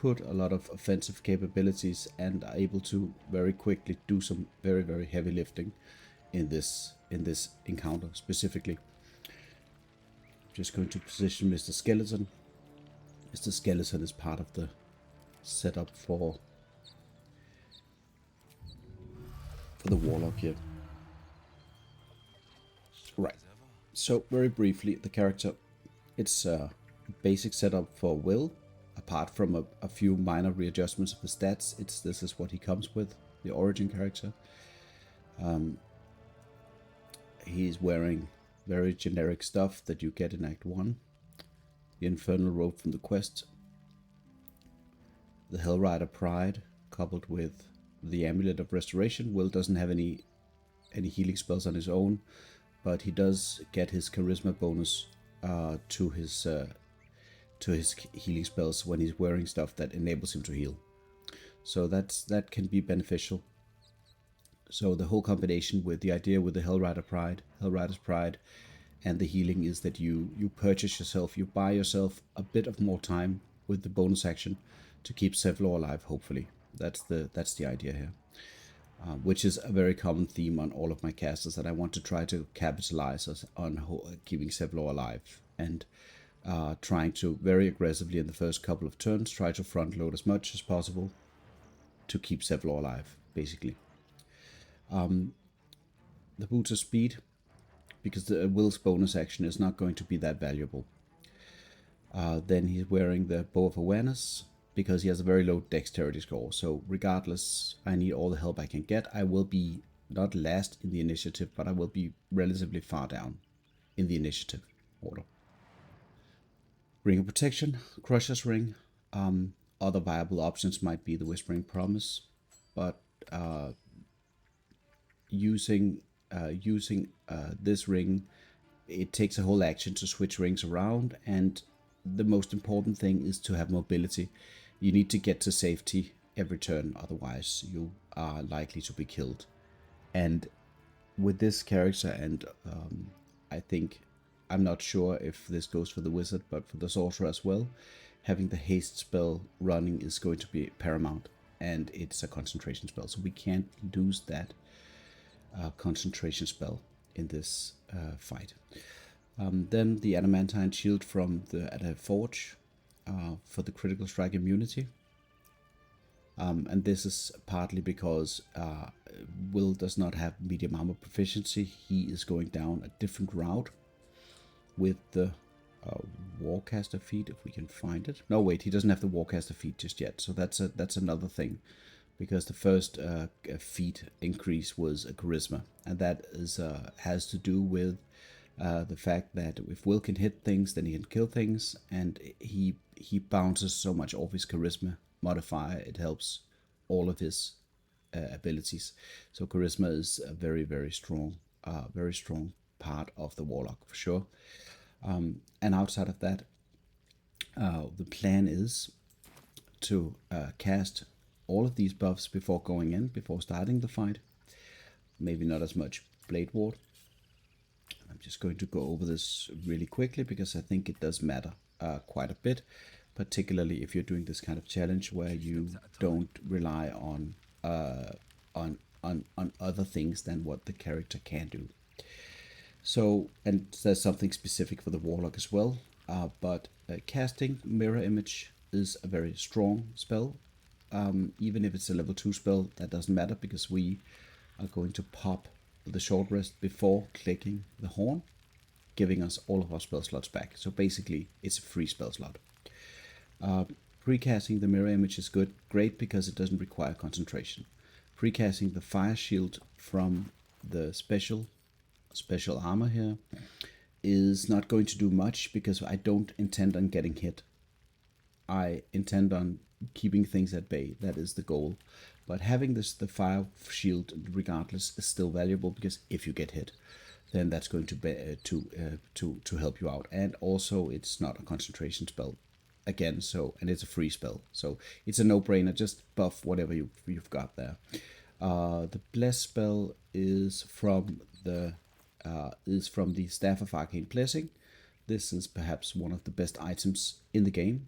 output, a lot of offensive capabilities, and are able to very quickly do some very, very heavy lifting in this encounter specifically. Just going to position Mr. Skeleton. Mr. Skeleton is part of the setup for the Warlock here. Right. So very briefly, the character, it's a basic setup for Wyll. Apart from a few minor readjustments of the stats, this is what he comes with, the origin character. He's wearing very generic stuff that you get in Act 1. The Infernal Robe from the quest. The Hellrider Pride, coupled with the Amulet of Restoration. Wyll doesn't have any healing spells on his own, but he does get his charisma bonus to his healing spells when he's wearing stuff that enables him to heal. So that can be beneficial. So the whole combination with the idea with the Hellrider's Pride, and the healing is that you purchase yourself, you buy yourself a bit of more time with the bonus action to keep Zevlor alive. Hopefully, that's the idea here, which is a very common theme on all of my casters, that I want to try to capitalize on keeping Zevlor alive, and trying to very aggressively in the first couple of turns try to front load as much as possible to keep Zevlor alive, basically. The boots of speed, because the Wyll's bonus action is not going to be that valuable. Then he's wearing the Bow of Awareness, because he has a very low dexterity score. So regardless, I need all the help I can get. I will be not last in the initiative, but I will be relatively far down in the initiative order. Ring of Protection, Crusher's Ring. Other viable options might be the Whispering Promise, but using this ring, it takes a whole action to switch rings around, and the most important thing is to have mobility. You need to get to safety every turn, otherwise you are likely to be killed. And with this character, and I think, I'm not sure if this goes for the wizard, but for the sorcerer as well, having the haste spell running is going to be paramount, and it's a concentration spell, so we can't lose that concentration spell in this fight. Then the adamantine shield from the forge for the critical strike immunity, and this is partly because Wyll does not have medium armor proficiency. He is going down a different route with the Warcaster feat, if we can find it. No, wait, he doesn't have the Warcaster feat just yet, so that's another thing, because the first feat increase was a charisma, and that is has to do with the fact that if Wyll can hit things, then he can kill things, and he bounces so much off his charisma modifier, it helps all of his abilities. So charisma is a very, very strong part of the Warlock for sure. And outside of that, the plan is to cast all of these buffs before going in, before starting the fight. Maybe not as much Blade Ward. I'm just going to go over this really quickly because I think it does matter quite a bit, particularly if you're doing this kind of challenge where you don't rely on other things than what the character can do. So, and there's something specific for the Warlock as well, but casting Mirror Image is a very strong spell. Even if it's a level 2 spell, that doesn't matter, because we are going to pop the short rest before clicking the horn, giving us all of our spell slots back. So basically, it's a free spell slot. Precasting the Mirror Image is great because it doesn't require concentration. Precasting the Fire Shield from the special armor here is not going to do much, because I don't intend on getting hit. I intend on keeping things at bay. That is the goal. But having the fire shield regardless is still valuable, because if you get hit, then that's going to be to help you out. And also, it's not a concentration spell again, and it's a free spell, so it's a no-brainer. Just buff whatever you've got there. The bless spell is from the Staff of Arcane Blessing. This is perhaps one of the best items in the game.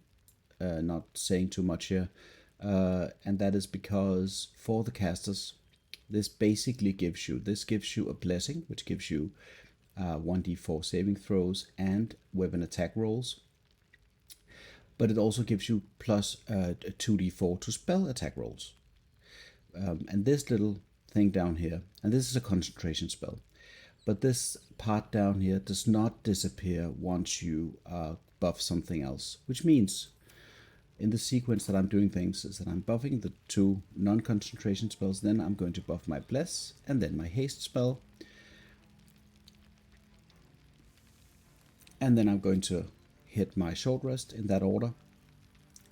not saying too much here, and that is because for the casters, this basically gives you a blessing, which gives you 1d4 saving throws and weapon attack rolls, but it also gives you plus 2d4 to spell attack rolls. And this little thing down here, and this is a concentration spell, but this part down here does not disappear once you buff something else, which means in the sequence that I'm doing things is that I'm buffing the 2 non-concentration spells, then I'm going to buff my Bless, and then my Haste spell, and then I'm going to hit my Short Rest in that order,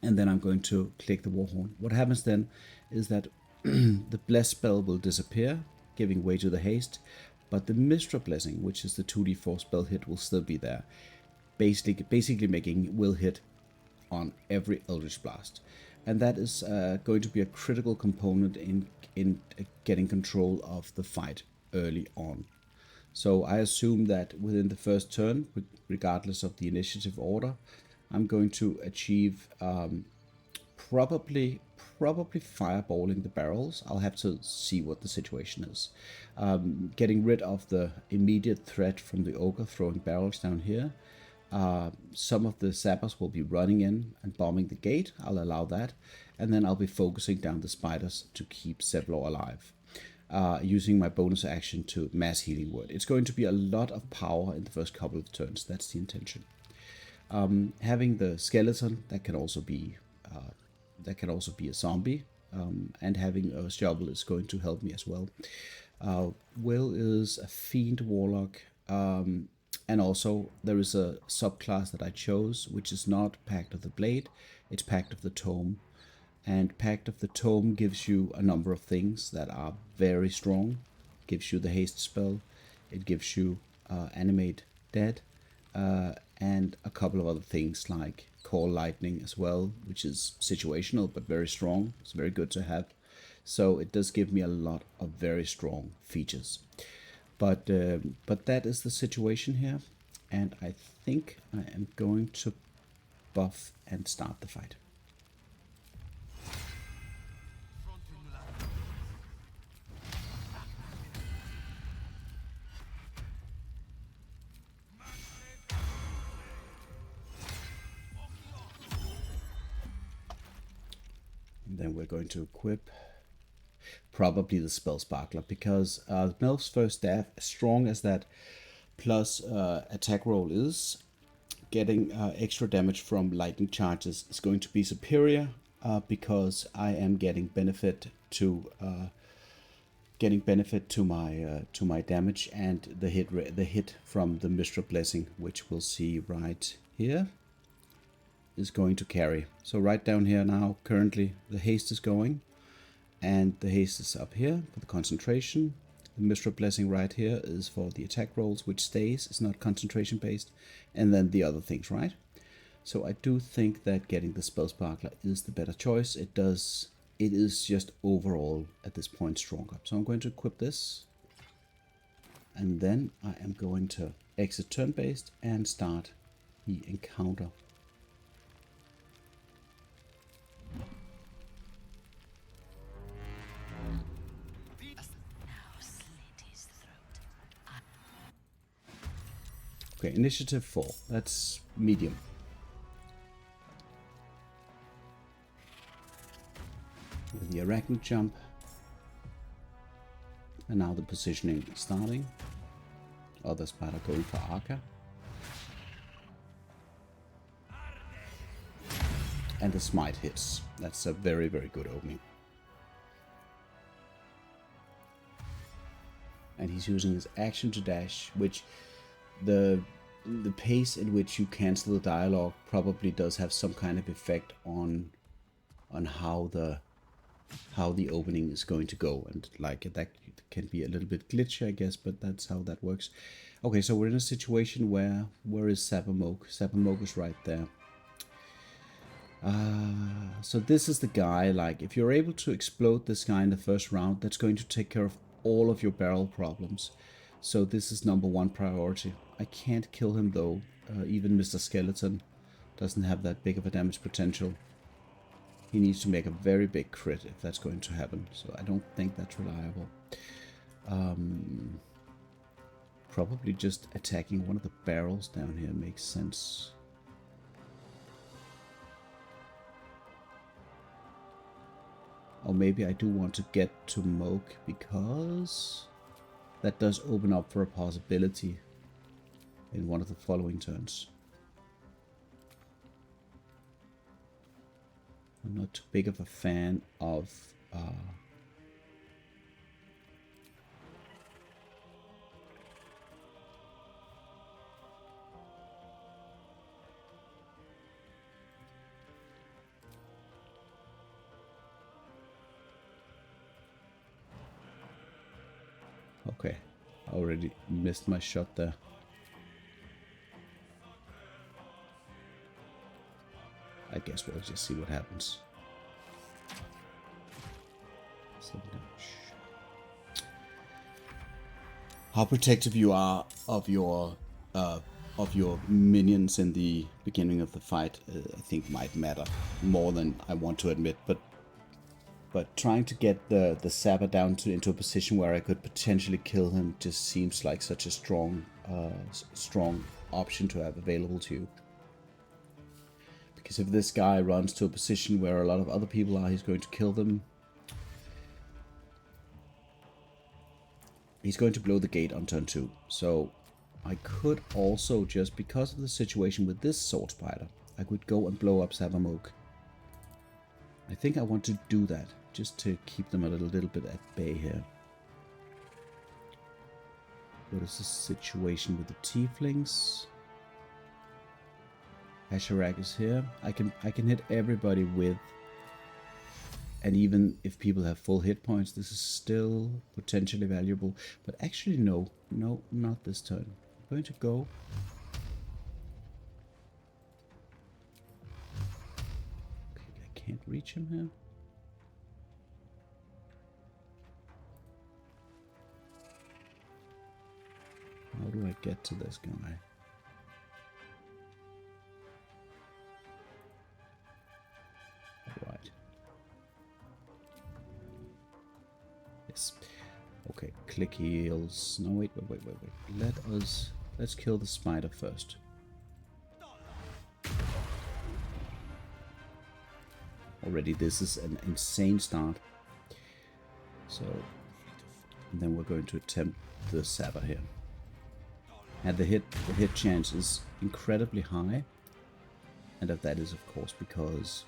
and then I'm going to click the Warhorn. What happens then is that the Bless spell will disappear, giving way to the Haste, but the Mistra Blessing, which is the 2d4 spell hit, will still be there, basically making Wyll hit on every Eldritch Blast. And that is going to be a critical component in getting control of the fight early on. So I assume that within the first turn, regardless of the initiative order, I'm going to achieve probably fireballing the barrels. I'll have to see what the situation is. Getting rid of the immediate threat from the ogre throwing barrels down here. Some of the sappers will be running in and bombing the gate. I'll allow that. And then I'll be focusing down the spiders to keep Zevlor alive. Using my bonus action to mass healing word. It's going to be a lot of power in the first couple of turns. That's the intention. Having the skeleton, that can also be a zombie, and having a shovel is going to help me as well. Wyll is a fiend warlock, and also there is a subclass that I chose, which is not Pact of the Blade, it's Pact of the Tome. And Pact of the Tome gives you a number of things that are very strong. It gives you the haste spell, it gives you animate dead, and a couple of other things like call lightning as well, which is situational but very strong. It's very good to have. So it does give me a lot of very strong features. But that is the situation here, and I think I am going to buff and start the fight. And then we're going to equip probably the Spell Sparkler, because Melf's First Staff, as strong as that plus attack roll is, getting extra damage from lightning charges is going to be superior, because I am getting benefit to my damage and the hit from the Mistra Blessing, which we'll see right here, is going to carry. So right down here now, currently the haste is going, and the haste is up here for the concentration. The Mistra Blessing right here is for the attack rolls, which stays, it's not concentration based, and then the other things, right? So I do think that getting the Spell Sparkler is the better choice. It is just overall at this point stronger. So I'm going to equip this, and then I am going to exit turn based and start the encounter. Okay, initiative 4. That's medium. With the arachnid jump. And now the positioning starting. Other spider going for Arca. And the smite hits. That's a very, very good opening. And he's using his action to dash, which the pace in which you cancel the dialogue probably does have some kind of effect on how the opening is going to go, and like that can be a little bit glitchy, I guess, but that's how that works. Okay, so we're in a situation where is Sappermoke? Sappermoke is right there. So this is the guy, like, if you're able to explode this guy in the first round, that's going to take care of all of your barrel problems. So this is number 1 priority. I can't kill him though, even Mr. Skeleton Doesn't have that big of a damage potential. He needs to make a very big crit if that's going to happen. So I don't think that's reliable. Probably just attacking one of the barrels down here makes sense. Or maybe I do want to get to Moke because that does open up for a possibility in one of the following turns. I'm not too big of a fan of okay, I already missed my shot there. I guess we'll just see what happens. 7 damage. How protective you are of your minions in the beginning of the fight, I think might matter more than I want to admit. But trying to get the Sapper down into a position where I could potentially kill him just seems like such a strong option to have available to you. Because if this guy runs to a position where a lot of other people are, he's going to kill them. He's going to blow the gate on turn 2. So I could also, just because of the situation with this sword spider, I could go and blow up Sabamoke. I think I want to do that, just to keep them a little bit at bay here. What is the situation with the tieflings? Asherak is here. I can hit everybody with, and even if people have full hit points, this is still potentially valuable. But actually, no, not this turn. I'm going to go. Okay, I can't reach him here. How do I get to this guy? Right. Yes. Okay, click heals. No, wait. Let's kill the spider first. Already this is an insane start. So, and then we're going to attempt the Sapper here. And the hit chance is incredibly high. And that is of course because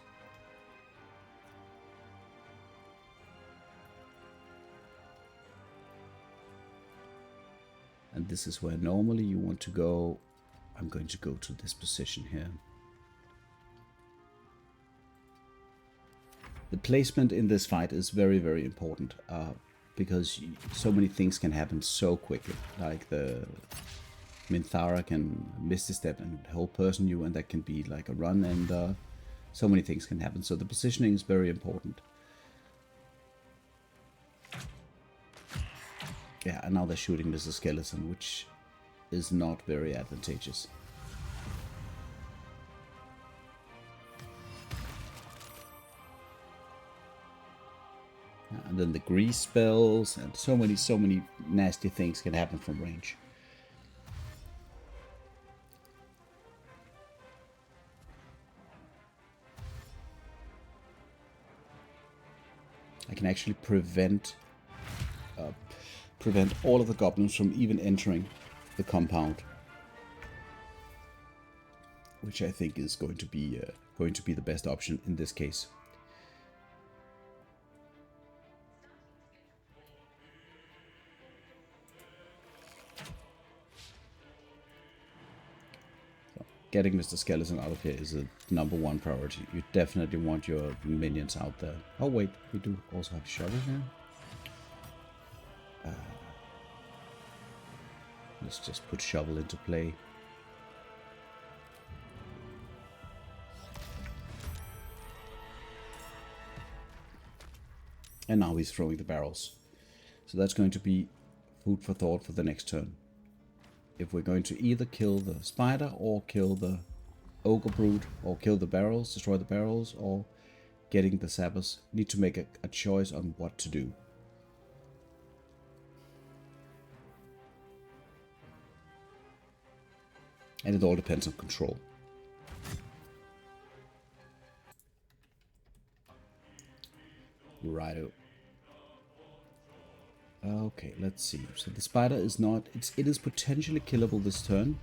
and this is where normally you want to go. I'm going to go to this position here. The placement in this fight is very, very important because so many things can happen so quickly. Like the Minthara can Misty Step and whole person you, and that can be like a run, and so many things can happen. So the positioning is very important. Yeah, and now they're shooting Mr. Skeleton, which is not very advantageous. And then the grease spells, and so many nasty things can happen from range. I can actually prevent all of the goblins from even entering the compound, which I think is going to be the best option in this case. So, getting Mr. Skeleton out of here is a #1 priority. You definitely want your minions out there. Oh wait, we do also have shovel here. Let's just put shovel into play. And now he's throwing the barrels. So that's going to be food for thought for the next turn. If we're going to either kill the spider or kill the Ogre Brood, or kill the barrels, destroy the barrels, or getting the sappers. Need to make a choice on what to do. And it all depends on control. Righto. Okay, let's see. So the spider is not... It is potentially killable this turn,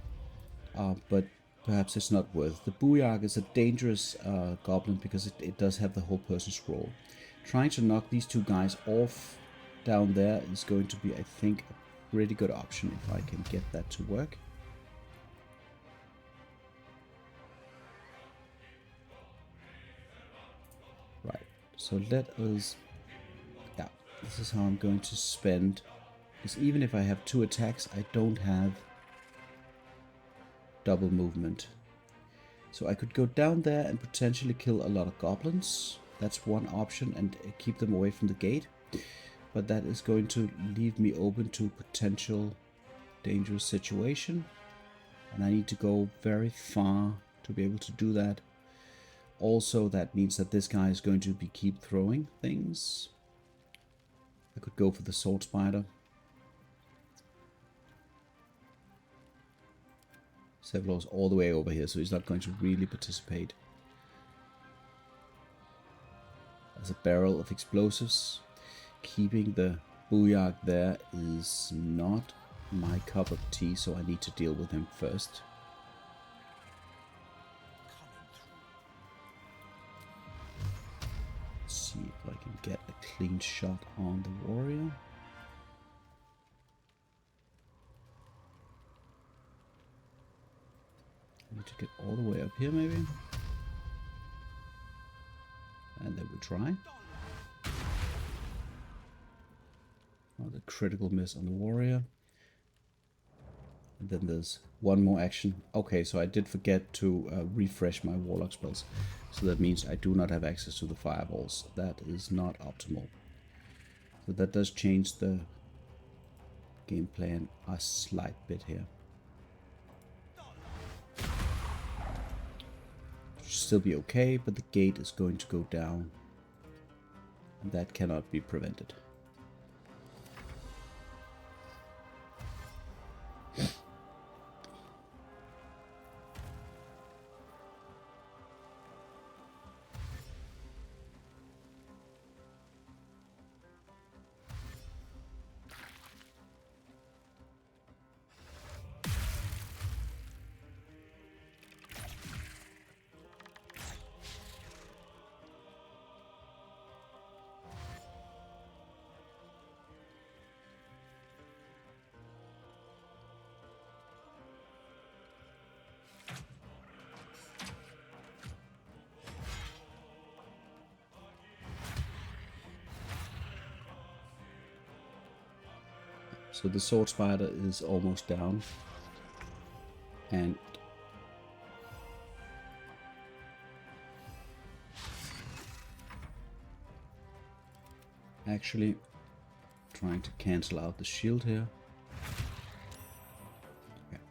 but perhaps it's not worth. The Booyark is a dangerous goblin because it does have the whole person scroll. Trying to knock these two guys off down there is going to be, I think, a pretty good option if I can get that to work. Right, so let us... Yeah, this is how I'm going to spend... Because even if I have 2 attacks, I don't have double movement. So I could go down there and potentially kill a lot of goblins. That's one option, and keep them away from the gate. But that is going to leave me open to potential dangerous situation. And I need to go very far to be able to do that. Also, that means that this guy is going to keep throwing things. I could go for the sword spider. Sevlor's all the way over here, so he's not going to really participate. There's a barrel of explosives. Keeping the Booyark there is not my cup of tea, so I need to deal with him first. Let's see if I can get a clean shot on the warrior. I need to get all the way up here, maybe. And then we try. Oh, the critical miss on the warrior. And then there's one more action. Okay, so I did forget to refresh my warlock spells. So that means I do not have access to the fireballs. That is not optimal. So that does change the game plan a slight bit here. Still be okay, but the gate is going to go down, and that cannot be prevented. So the sword spider is almost down, and actually trying to cancel out the shield here. Okay.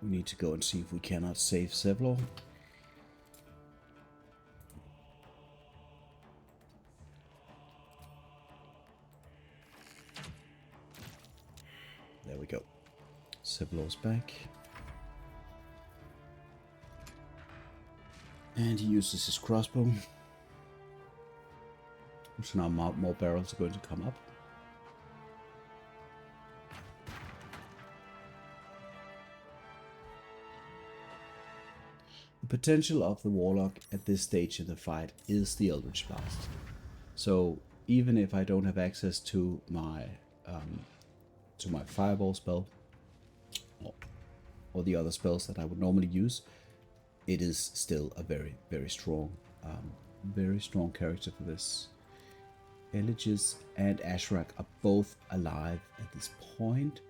We need to go and see if we cannot save Sevlor. There we go. Sevlor's back. And he uses his crossbow. So now more barrels are going to come up. The potential of the Warlock at this stage in the fight is the Eldritch Blast. So even if I don't have access to my Fireball spell or the other spells that I would normally use, it is still a very, very strong character for this. Eliges and Ashrak are both alive at this point.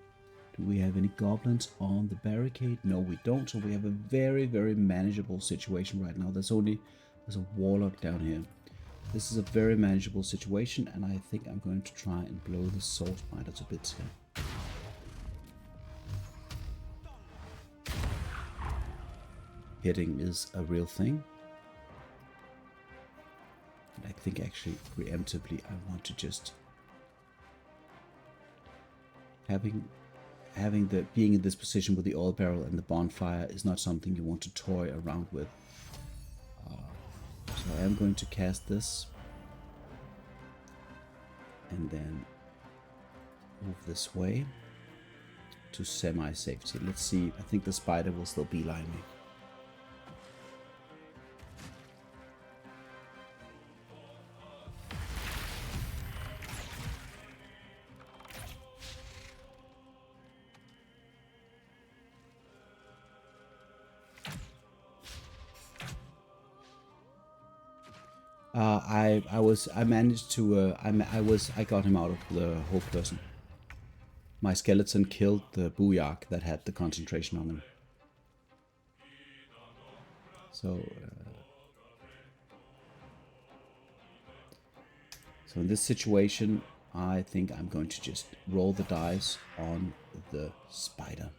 Do we have any goblins on the barricade? No, we don't. So we have a very, very manageable situation right now. There's only There's a warlock down here. This is a very manageable situation, and I think I'm going to try and blow the sword spider to bits here. Hitting is a real thing. And I think actually preemptively I want to just being in this position with the oil barrel and the bonfire is not something you want to toy around with. So I am going to cast this and then move this way to semi-safety. Let's see, I think the spider will still beeline me. I got him out of the whole person. My skeleton killed the booyak that had the concentration on him. So in this situation, I think I'm going to just roll the dice on the spider.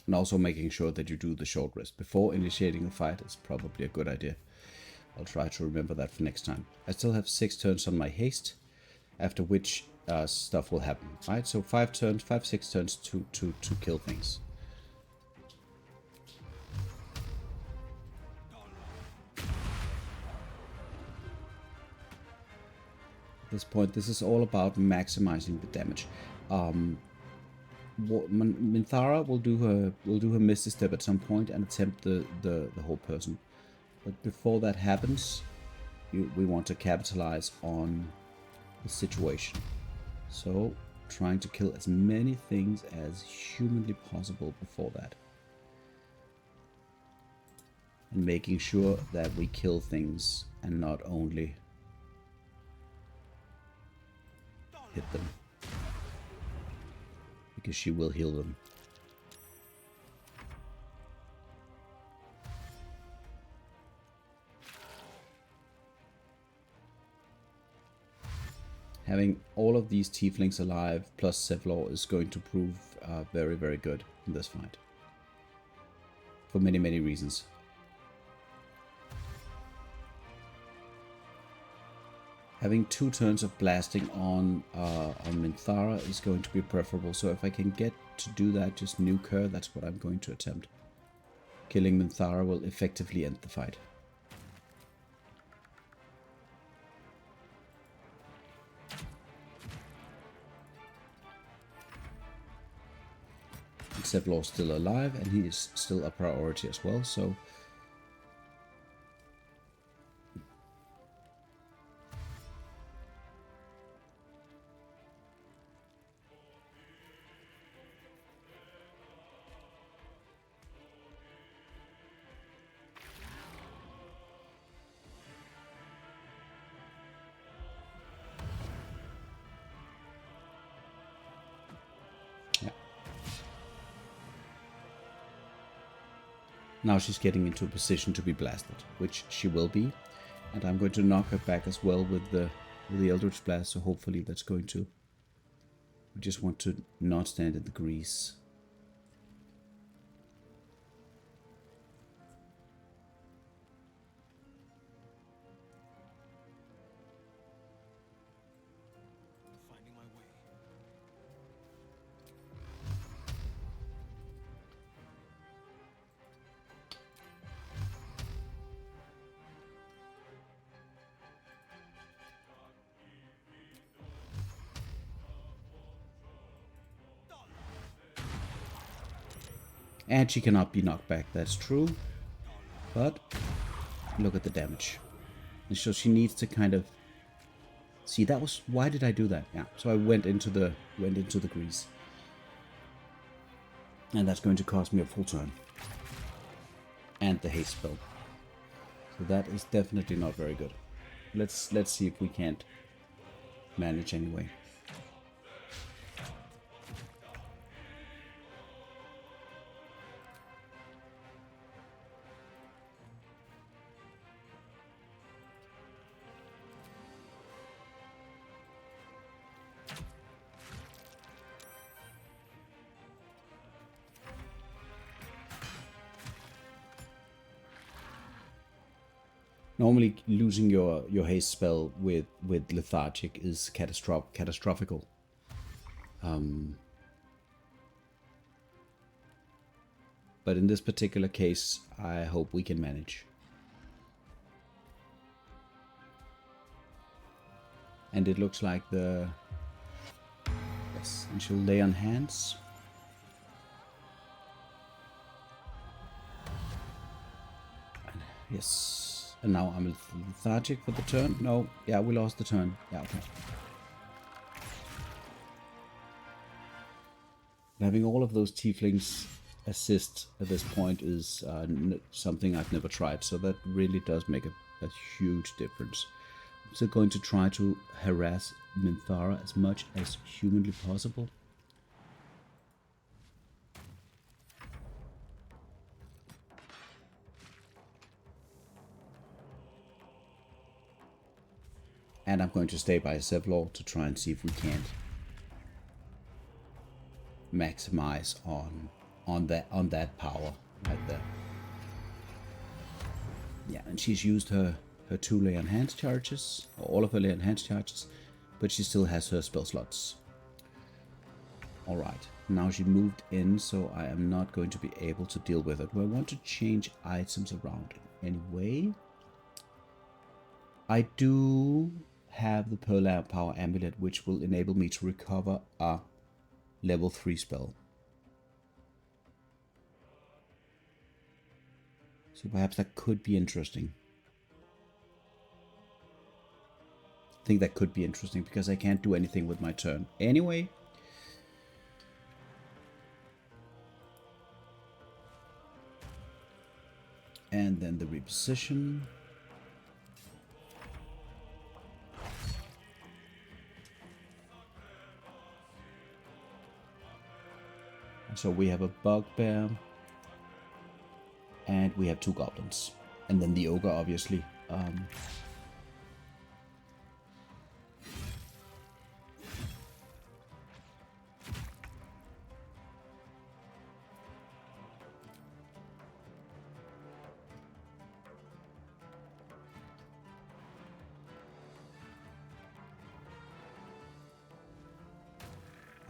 And also making sure that you do the short rest before initiating a fight is probably a good idea. I'll try to remember that for next time. I still have 6 turns on my haste, after which stuff will happen, right? So 5, 6 turns to kill things. At this point, this is all about maximizing the damage. Minthara will do her Misty Step at some point and attempt the whole person. But before that happens, we want to capitalize on the situation. So trying to kill as many things as humanly possible before that. And making sure that we kill things and not only hit them. Because she will heal them. Having all of these tieflings alive plus Zevlor is going to prove very, very good in this fight. For many, many reasons. Having 2 turns of blasting on Minthara is going to be preferable. So if I can get to do that, just nuke her, that's what I'm going to attempt. Killing Minthara will effectively end the fight. Zevlor's still alive, and he is still a priority as well, so... Now she's getting into a position to be blasted, which she will be. And I'm going to knock her back as well with the Eldritch Blast, so hopefully that's going to... We just want to not stand in the grease. And she cannot be knocked back, that's true. But look at the damage. And so she needs to kind of... See, that was... Why did I do that? Yeah, so I went into the grease. And that's going to cost me a full turn. And the haste spell. So that is definitely not very good. Let's see if we can't manage anyway. Normally, losing your haste spell with lethargic is catastrophical. But in this particular case, I hope we can manage. And it looks like the... Yes, and she'll lay on hands. Yes. And now I'm lethargic for the turn. No, yeah, we lost the turn. Yeah, okay. Having all of those tieflings assist at this point is something I've never tried, so that really does make a huge difference. I'm still going to try to harass Minthara as much as humanly possible. And I'm going to stay by Zevlor to try and see if we can't maximize on that power right there. Yeah, and she's used her 2 lay on hands charges, or all of her lay on hands charges, but she still has her spell slots. Alright, now she moved in, so I am not going to be able to deal with it. Do I want to change items around in any way? I do have the Pearl Power Amulet, which will enable me to recover a level 3 spell. So perhaps that could be interesting. I think that could be interesting because I can't do anything with my turn anyway. And then the reposition. So we have a bugbear, and we have 2 goblins, and then the ogre, obviously.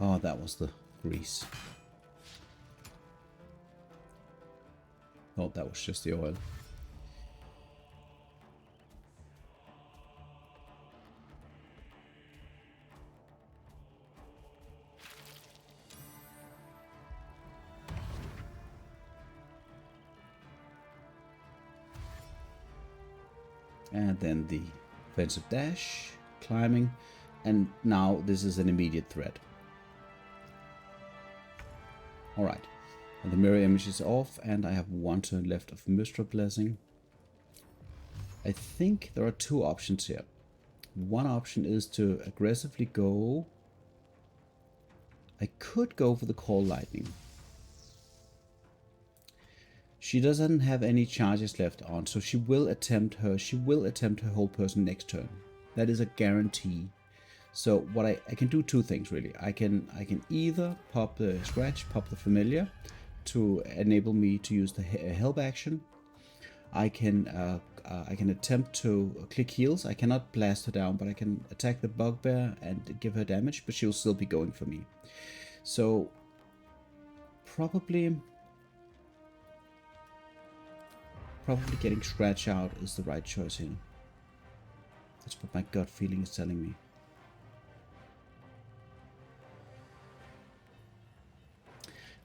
Oh, that was the grease. Oh, that was just the oil. And then the offensive dash, climbing, and now this is an immediate threat. Alright. And the mirror image is off, and I have 1 turn left of Mystra Blessing. I think there are 2 options here. One option is to aggressively go... I could go for the Call Lightning. She doesn't have any charges left on, so she will attempt her whole person next turn. That is a guarantee. So what I can do 2 things really. I can either pop the scratch, pop the familiar, to enable me to use the help action. I can attempt to click heals. I cannot blast her down, but I can attack the bugbear and give her damage, but she'll still be going for me. So probably getting scratch out is the right choice here. That's what my gut feeling is telling me.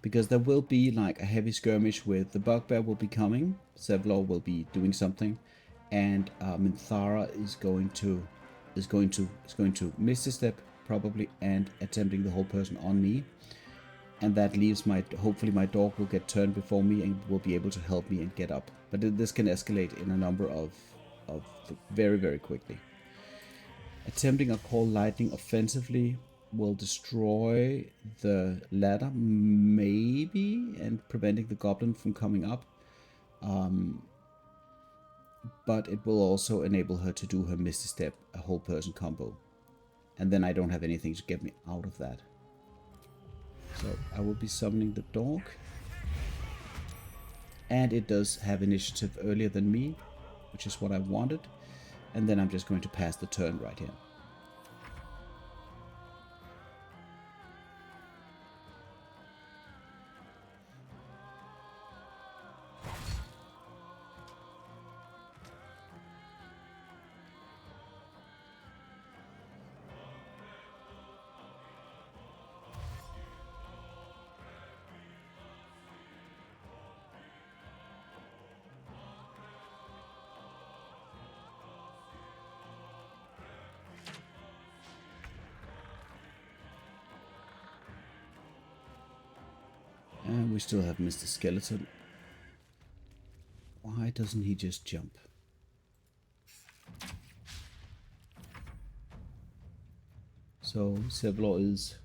because there will be like a heavy skirmish with the bugbear will be coming. Sevlor will be doing something, and Minthara is going to miss a step probably and attempting the whole person on me, and that leaves hopefully my dog will get turned before me and will be able to help me and get up. But this can escalate in a number of very, very quickly. Attempting a call lightning offensively will destroy the ladder, maybe, and preventing the goblin from coming up. But it will also enable her to do her Misty Step, a whole person combo. And then I don't have anything to get me out of that. So I will be summoning the dog. And it does have initiative earlier than me, which is what I wanted. And then I'm just going to pass the turn right here. And we still have Mr. Skeleton. Why doesn't he just jump? So Sevlor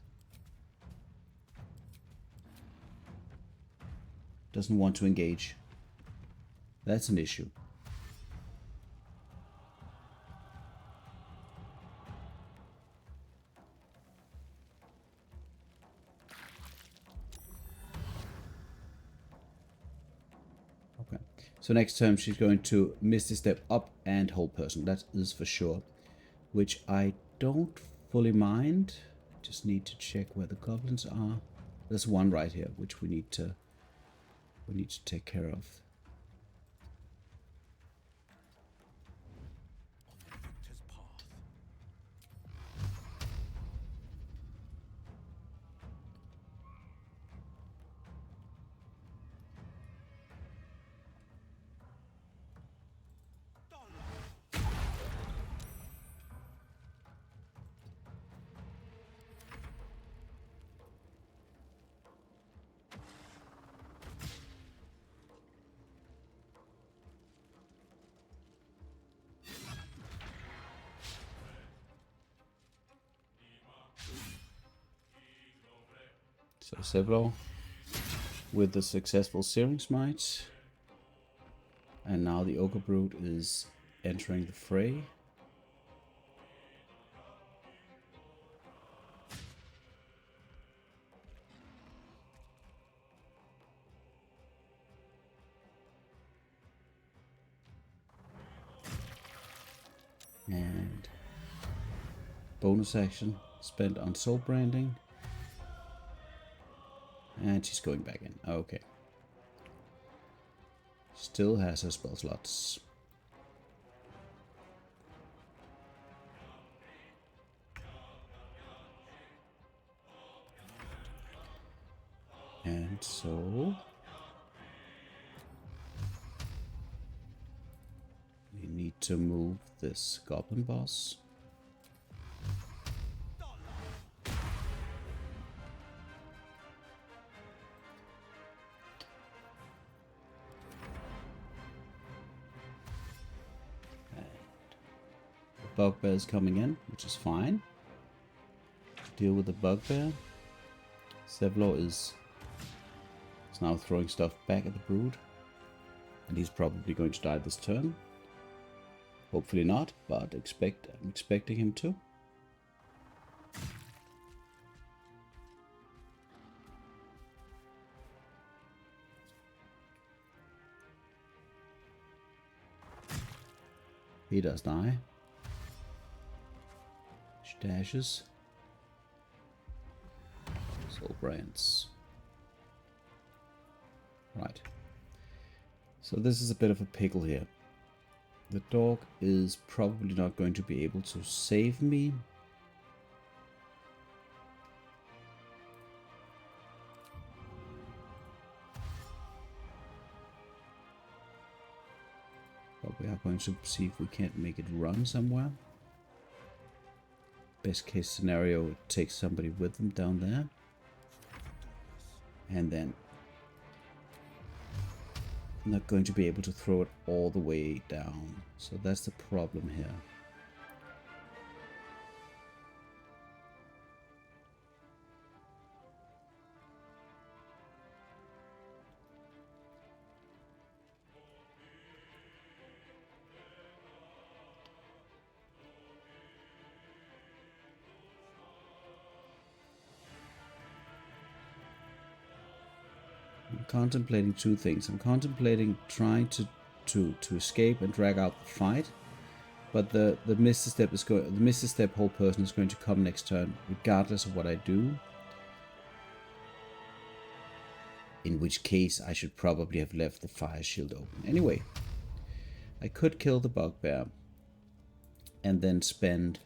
doesn't want to engage. That's an issue. Okay. So next turn she's going to Misty Step up and hold person. That is for sure. Which I don't fully mind. Just need to check where the goblins are. There's one right here, which we need to take care of. So Sevlor with the successful Searing Smite. And now the Ogre Brood is entering the fray. And bonus action spent on soul branding. And she's going back in. Okay. Still has her spell slots. And so we need to move this goblin boss. Bugbear is coming in, which is fine. Deal with the bugbear. Sevlor is now throwing stuff back at the brood. And he's probably going to die this turn. Hopefully not, but I'm expecting him to. He does die. Dashes. Soul brands. Right. So this is a bit of a pickle here. The dog is probably not going to be able to save me. But we are going to see if we can't make it run somewhere. Best case scenario, it takes somebody with them down there. And then I'm not going to be able to throw it all the way down. So that's the problem here. Contemplating two things. I'm contemplating trying to escape and drag out the fight, but the misstep is going. The misstep whole person is going to come next turn, regardless of what I do. In which case, I should probably have left the fire shield open. Anyway, I could kill the bugbear and then spend.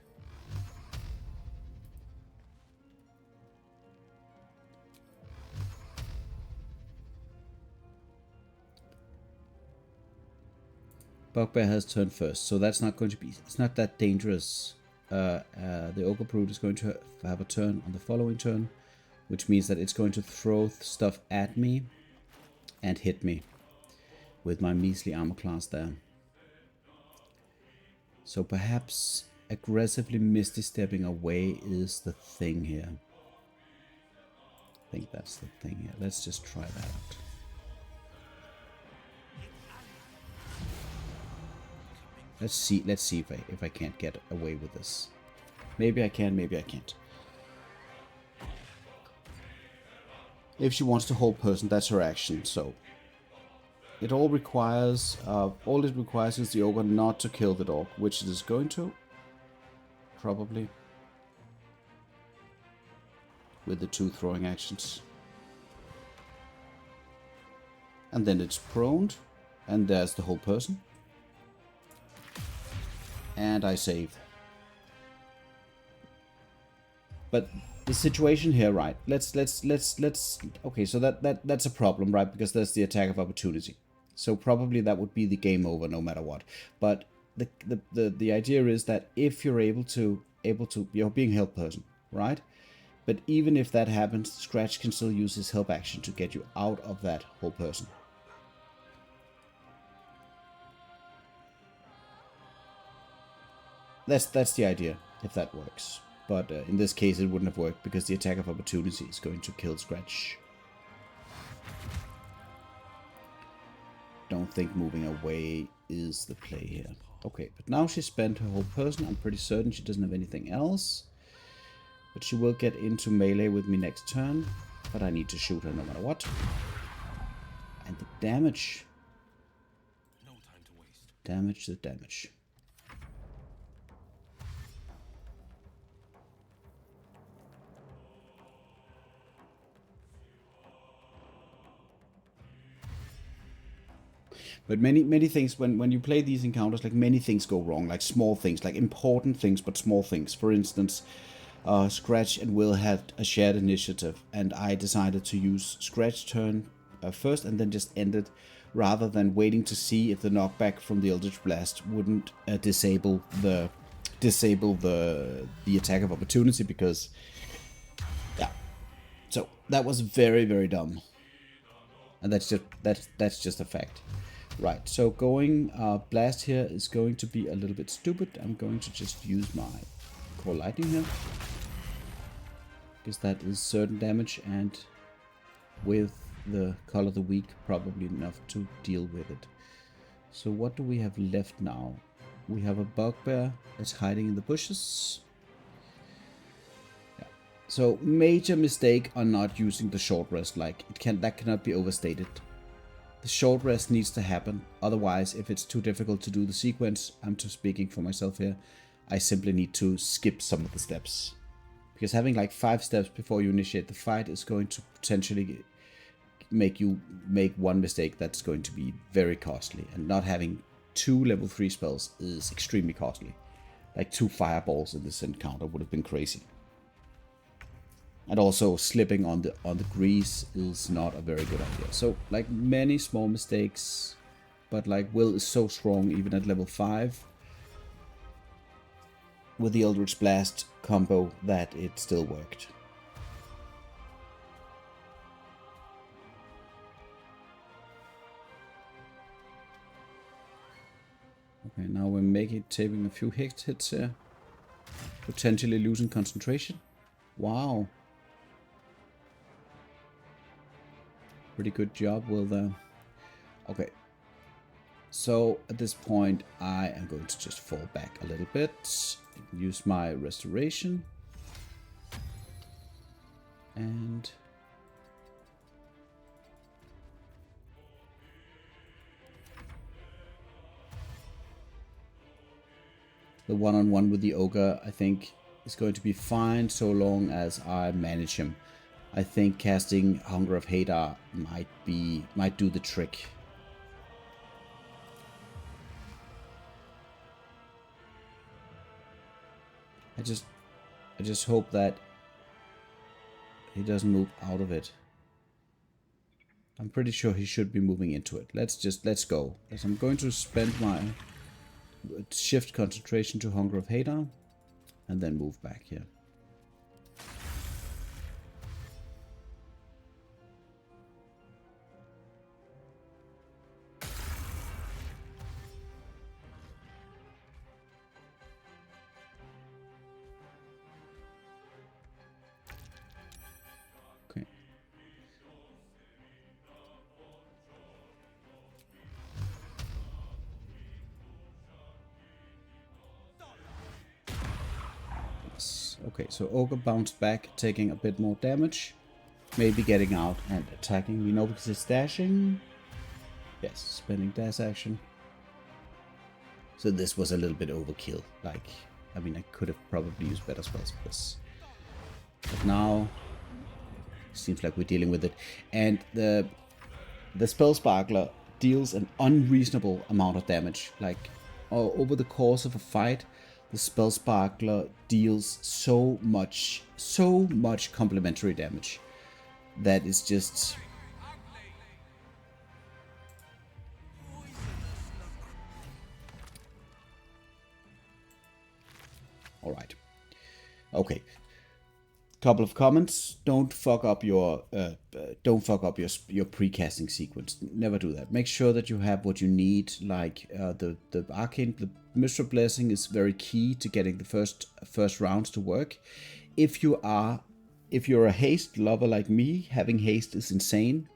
Bugbear has turn first, so that's not going to be. It's not that dangerous. The Ogre Brute is going to have a turn on the following turn, which means that it's going to throw stuff at me and hit me with my measly armor class there. So perhaps aggressively misty stepping away is the thing here. I think that's the thing here. Let's just try that out. Let's see if I can't get away with this. Maybe I can, maybe I can't. If she wants to hold person, that's her action. So it all requires is the ogre not to kill the dog, which it is going to, probably, with the two throwing actions. And then it's proned, and there's the whole person. And I save. But the situation here, right? Let's. Okay, so that's a problem, right? Because there's the attack of opportunity. So probably that would be the game over, no matter what. But the idea is that if you're able to, you're being help person, right? But even if that happens, Scratch can still use his help action to get you out of that whole person. That's the idea, if that works. But in this case it wouldn't have worked because the attack of opportunity is going to kill Scratch. Don't think moving away is the play here. Okay, but now she spent her whole person. I'm pretty certain she doesn't have anything else. But she will get into melee with me next turn. But I need to shoot her no matter what. And the damage. No time to waste. Damage the damage. But many things, when you play these encounters, like many things go wrong, like small things, like important things, but small things. For instance, Scratch and Wyll had a shared initiative, and I decided to use Scratch turn first and then just end it, rather than waiting to see if the knockback from the Eldritch Blast wouldn't disable the attack of opportunity, because yeah. So that was very, very dumb, and that's just a fact. Right, so going blast here is going to be a little bit stupid. I'm going to just use my core lightning here, because that is certain damage, and with the Call of the Week, probably enough to deal with it. So what do we have left now? We have a bugbear that's hiding in the bushes. Yeah. So major mistake on not using the short rest. Like that cannot be overstated. The short rest needs to happen. Otherwise, if it's too difficult to do the sequence, I'm just speaking for myself here, I simply need to skip some of the steps. Because having like 5 steps before you initiate the fight is going to potentially make you make one mistake that's going to be very costly. And not having 2 level 3 spells is extremely costly. Like 2 fireballs in this encounter would have been crazy. And also slipping on the grease is not a very good idea. So like many small mistakes but like Wyll is so strong even at level 5 with the Eldritch Blast combo that it still worked. Okay, now we're taking a few hits here. Potentially losing concentration. Wow. Pretty good job, Wyll, there. Okay. So, at this point, I am going to just fall back a little bit. Use my restoration. And... the one-on-one with the ogre, I think, is going to be fine so long as I manage him. I think casting Hunger of Hadar might do the trick. I just hope that he doesn't move out of it. I'm pretty sure he should be moving into it. Let's go. As I'm going to spend my shift concentration to Hunger of Hadar and then move back here. Okay. Okay, so Ogre bounced back, taking a bit more damage. Maybe getting out and attacking. We know because it's dashing. Yes, spending dash action. So this was a little bit overkill. Like, I mean, I could have probably used better spells for this. But now, seems like we're dealing with it. And the Spell Sparkler deals an unreasonable amount of damage. Like, over the course of a fight, the Spell Sparkler deals so much complementary damage that is just... All right. Okay. Couple of comments. Don't fuck up your precasting sequence. Never do that. Make sure that you have what you need. Like the arcane, the Mistral Blessing is very key to getting the first rounds to work. If you're a haste lover like me, having haste is insane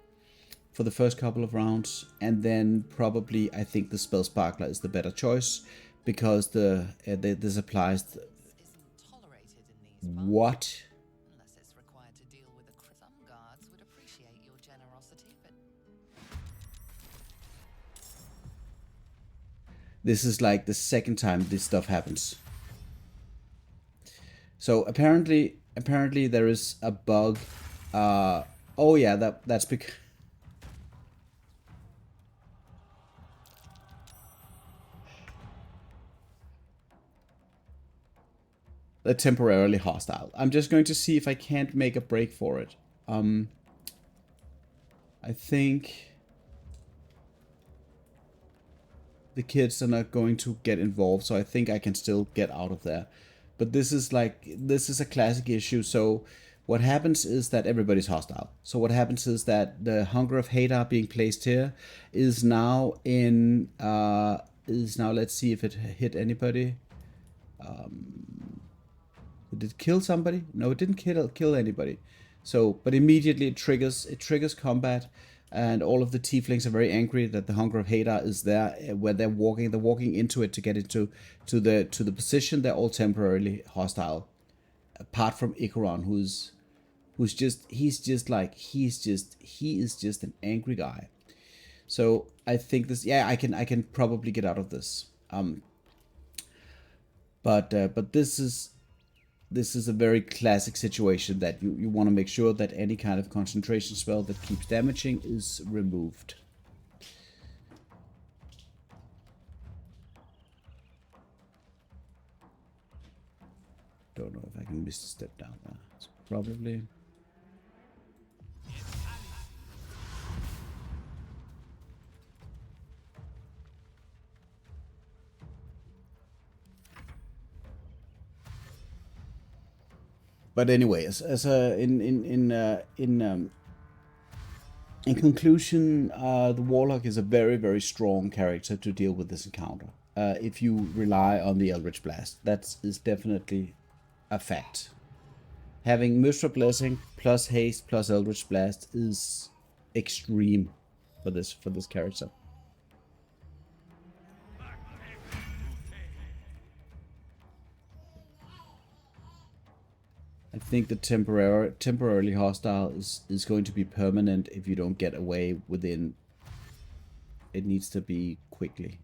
for the first couple of rounds, and then probably I think the Spell Sparkler is the better choice because this applies. What? This is like the second time this stuff happens. So apparently there is a bug. Oh yeah, that's because they're temporarily hostile. I'm just going to see if I can't make a break for it. I think the kids are not going to get involved, so I think I can still get out of there. But this is a classic issue. So what happens is that everybody's hostile. So what happens is that the Hunger of Hadar being placed here is now in let's see if it hit anybody. Did it kill somebody? No, it didn't kill anybody. So, but immediately it triggers combat, and all of the tieflings are very angry that the Hunger of Hadar is there, where they're walking into it to get into the position. They're all temporarily hostile, apart from Icaron, he is just an angry guy. So I think this, yeah, I can probably get out of this. But this is a very classic situation that you want to make sure that any kind of concentration spell that keeps damaging is removed. Don't know if I can miss a step down there. It's probably... But anyway, in conclusion, the Warlock is a very, very strong character to deal with this encounter. If you rely on the Eldritch Blast, that is definitely a fact. Having Mystra Blessing plus Haste plus Eldritch Blast is extreme for this character. I think the temporarily hostile is going to be permanent if you don't get away within. It needs to be quickly.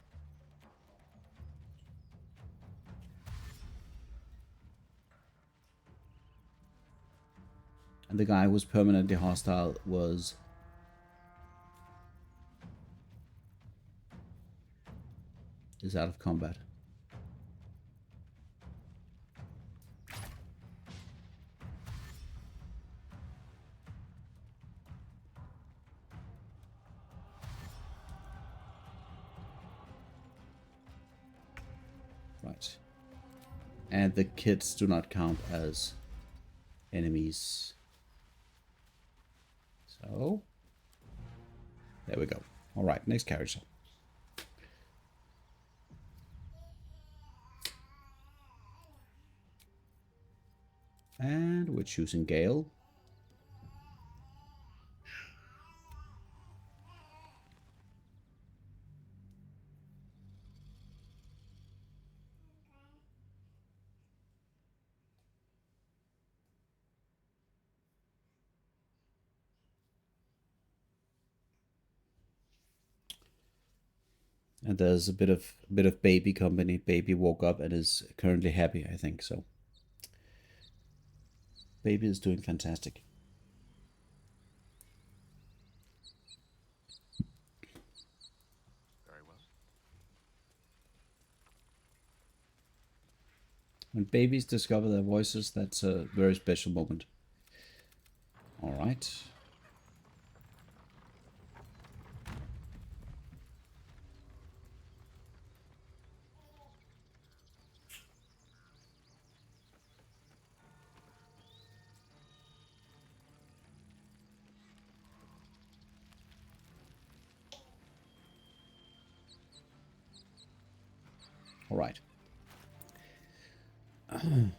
And the guy who was permanently hostile is out of combat. Right. And the kids do not count as enemies. So, there we go. Alright, next character. And we're choosing Gale. And there's a bit of baby company. Baby woke up and is currently happy, I think so. Baby is doing fantastic. Very well. When babies discover their voices, that's a very special moment. All right. All right.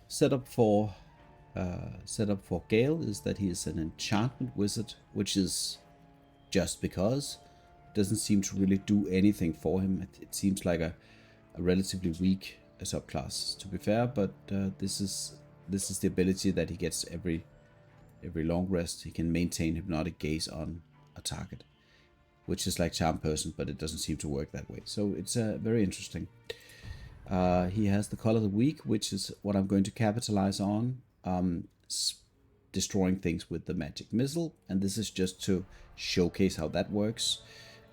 Setup for Gale is that he is an enchantment wizard, which is just because. Doesn't seem to really do anything for him. It seems like a relatively weak subclass, to be fair, but this is the ability that he gets every long rest. He can maintain hypnotic gaze on a target, which is like Charm Person, but it doesn't seem to work that way. So it's very interesting. He has the Call of the Week, which is what I'm going to capitalize on, destroying things with the magic missile, and this is just to showcase how that works.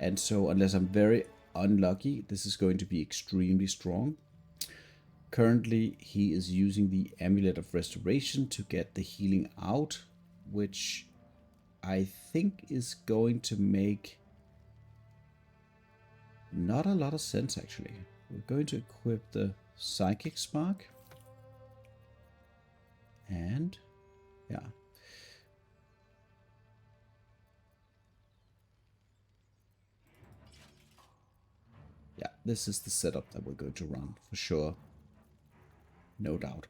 And so unless I'm very unlucky, this is going to be extremely strong. Currently, he is using the Amulet of Restoration to get the healing out, which I think is going to make not a lot of sense, actually. We're going to equip the Psychic Spark. And, yeah. Yeah, this is the setup that we're going to run, for sure. No doubt.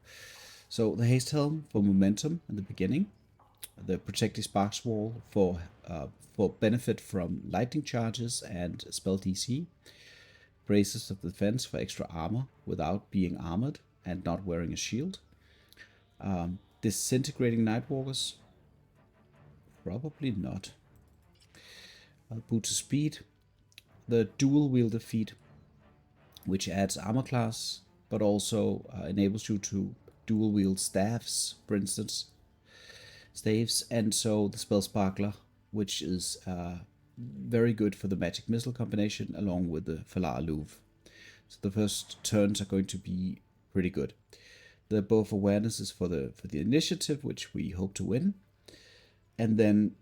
So, the Haste Helm for momentum in the beginning. The Protective Sparks Wall for benefit from lightning charges and spell DC. Braces of Defense for extra armor without being armored and not wearing a shield. Disintegrating Nightwalkers? Probably not. Boots of Speed. The Dual Wielder Feat, which adds armor class, but also enables you to dual wield staves, for instance. Staves, and so the Spell Sparkler, which is very good for the magic missile combination along with the Falar Louvre. So the first turns are going to be pretty good. The Bow of Awareness is for the initiative, which we hope to win. And then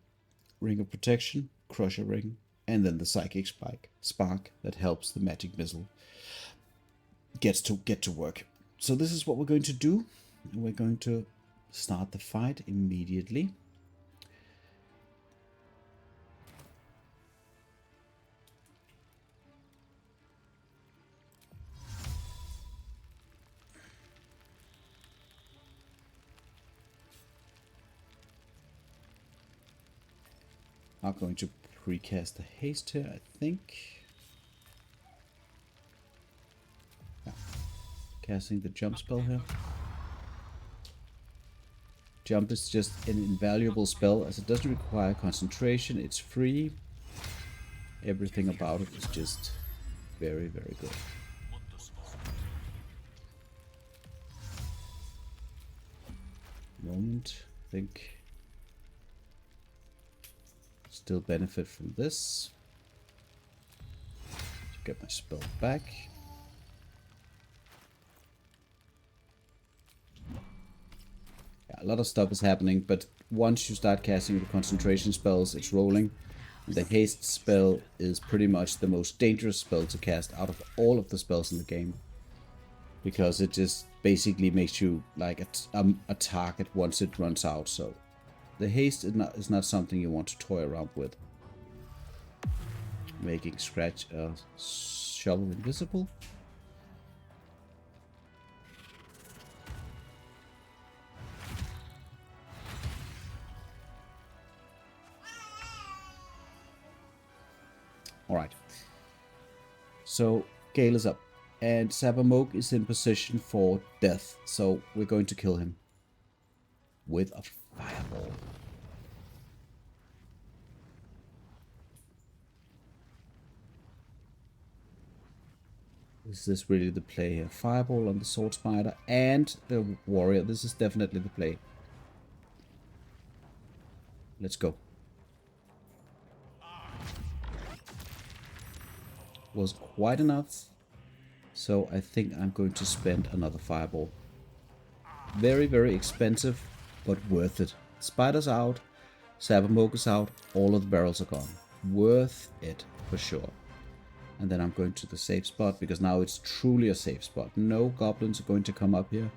Ring of Protection, Crusher Ring, and then the Psychic Spark that helps the magic missile get to work. So this is what we're going to do. We're going to start the fight immediately. I'm going to precast the haste here, I think. Yeah. Casting the jump spell here. Jump is just an invaluable spell as it doesn't require concentration, it's free. Everything about it is just very, very good. Moment, I think. Still benefit from this. To get my spell back. Yeah, a lot of stuff is happening, but once you start casting the concentration spells, it's rolling. The haste spell is pretty much the most dangerous spell to cast out of all of the spells in the game. Because it just basically makes you like a target once it runs out, so the haste is not something you want to toy around with. Making Scratch a shovel invisible. Alright. So Gale is up. And Sabamoke is in position for death. So we're going to kill him. With a fireball. Is this really the play here? Fireball on the sword spider and the warrior. This is definitely the play. Let's go. Was quite enough. So I think I'm going to spend another fireball. Very, very expensive, but worth it. Spider's out. Sabamoke is out. All of the barrels are gone. Worth it for sure. And then I'm going to the safe spot, because now it's truly a safe spot. No goblins are going to come up here.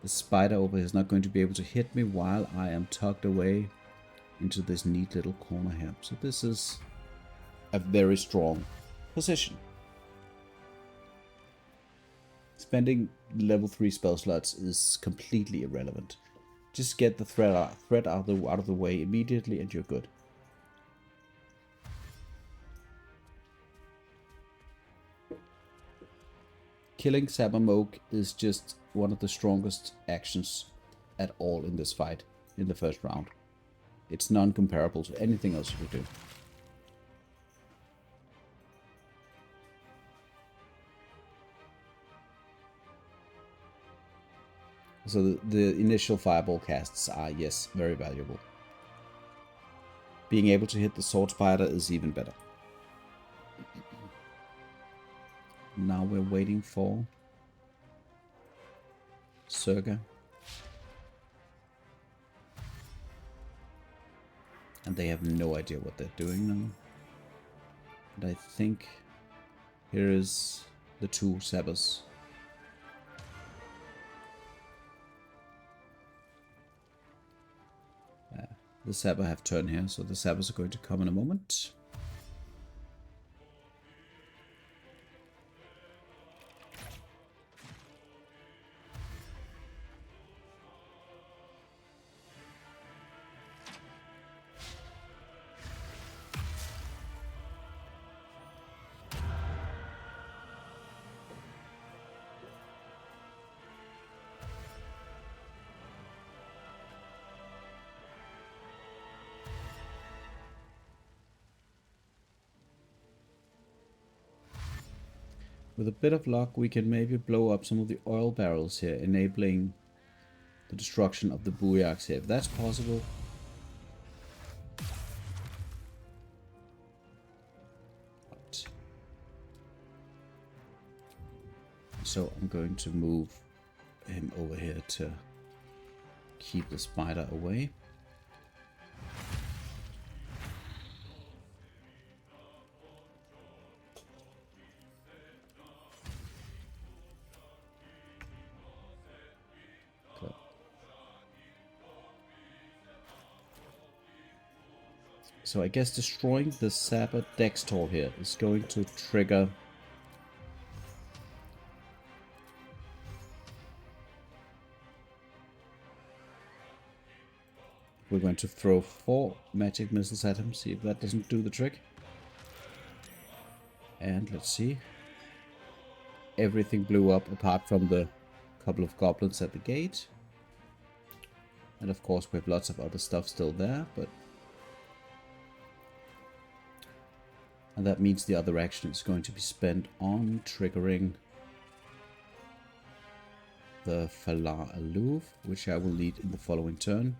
The spider over here is not going to be able to hit me while I am tucked away into this neat little corner here. So this is a very strong position. Spending level 3 spell slots is completely irrelevant. Just get the threat out of the way immediately and you're good. Killing Sabamoke is just one of the strongest actions at all in this fight, in the first round. It's non-comparable to anything else you could do. So the initial fireball casts are, yes, very valuable. Being able to hit the sword spider is even better. Now we're waiting for Surga. And they have no idea what they're doing now. And I think here is the two Sabers. The Saber have turn here, so the Sabers are going to come in a moment. With a bit of luck, we can maybe blow up some of the oil barrels here, enabling the destruction of the booyaks here, if that's possible. Right. So I'm going to move him over here to keep the spider away. So I guess destroying the Saber Dextor here is going to trigger... We're going to throw 4 magic missiles at him, see if that doesn't do the trick. And let's see. Everything blew up apart from the couple of goblins at the gate. And of course we have lots of other stuff still there, but... And that means the other action is going to be spent on triggering the Falar Aloof, which I will lead in the following turn.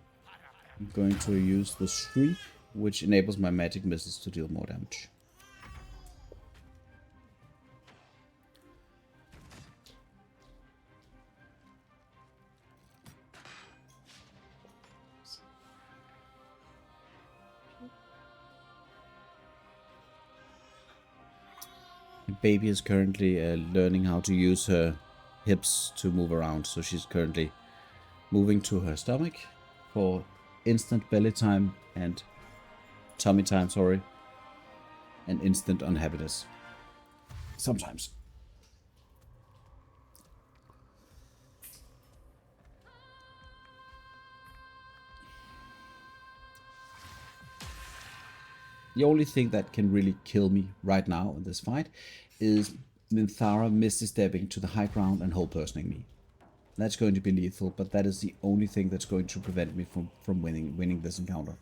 I'm going to use the Shriek, which enables my magic missiles to deal more damage. Baby is currently learning how to use her hips to move around, so she's currently moving to her stomach for instant belly time and tummy time, sorry, and instant unhappiness. Sometimes. The only thing that can really kill me right now in this fight is Minthara misty-stepping to the high ground and whole-personing me. That's going to be lethal, but that is the only thing that's going to prevent me from winning this encounter.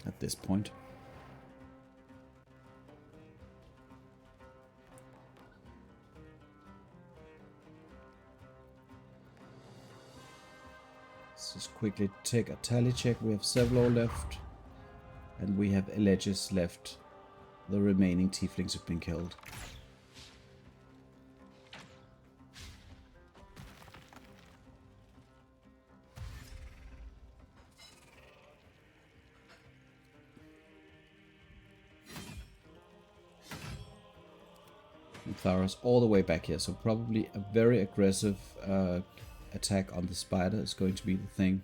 At this point. Let's just quickly take a tally check. We have several left. And we have Eleges left. The remaining tieflings have been killed. And Thara's all the way back here, so probably a very aggressive attack on the spider is going to be the thing.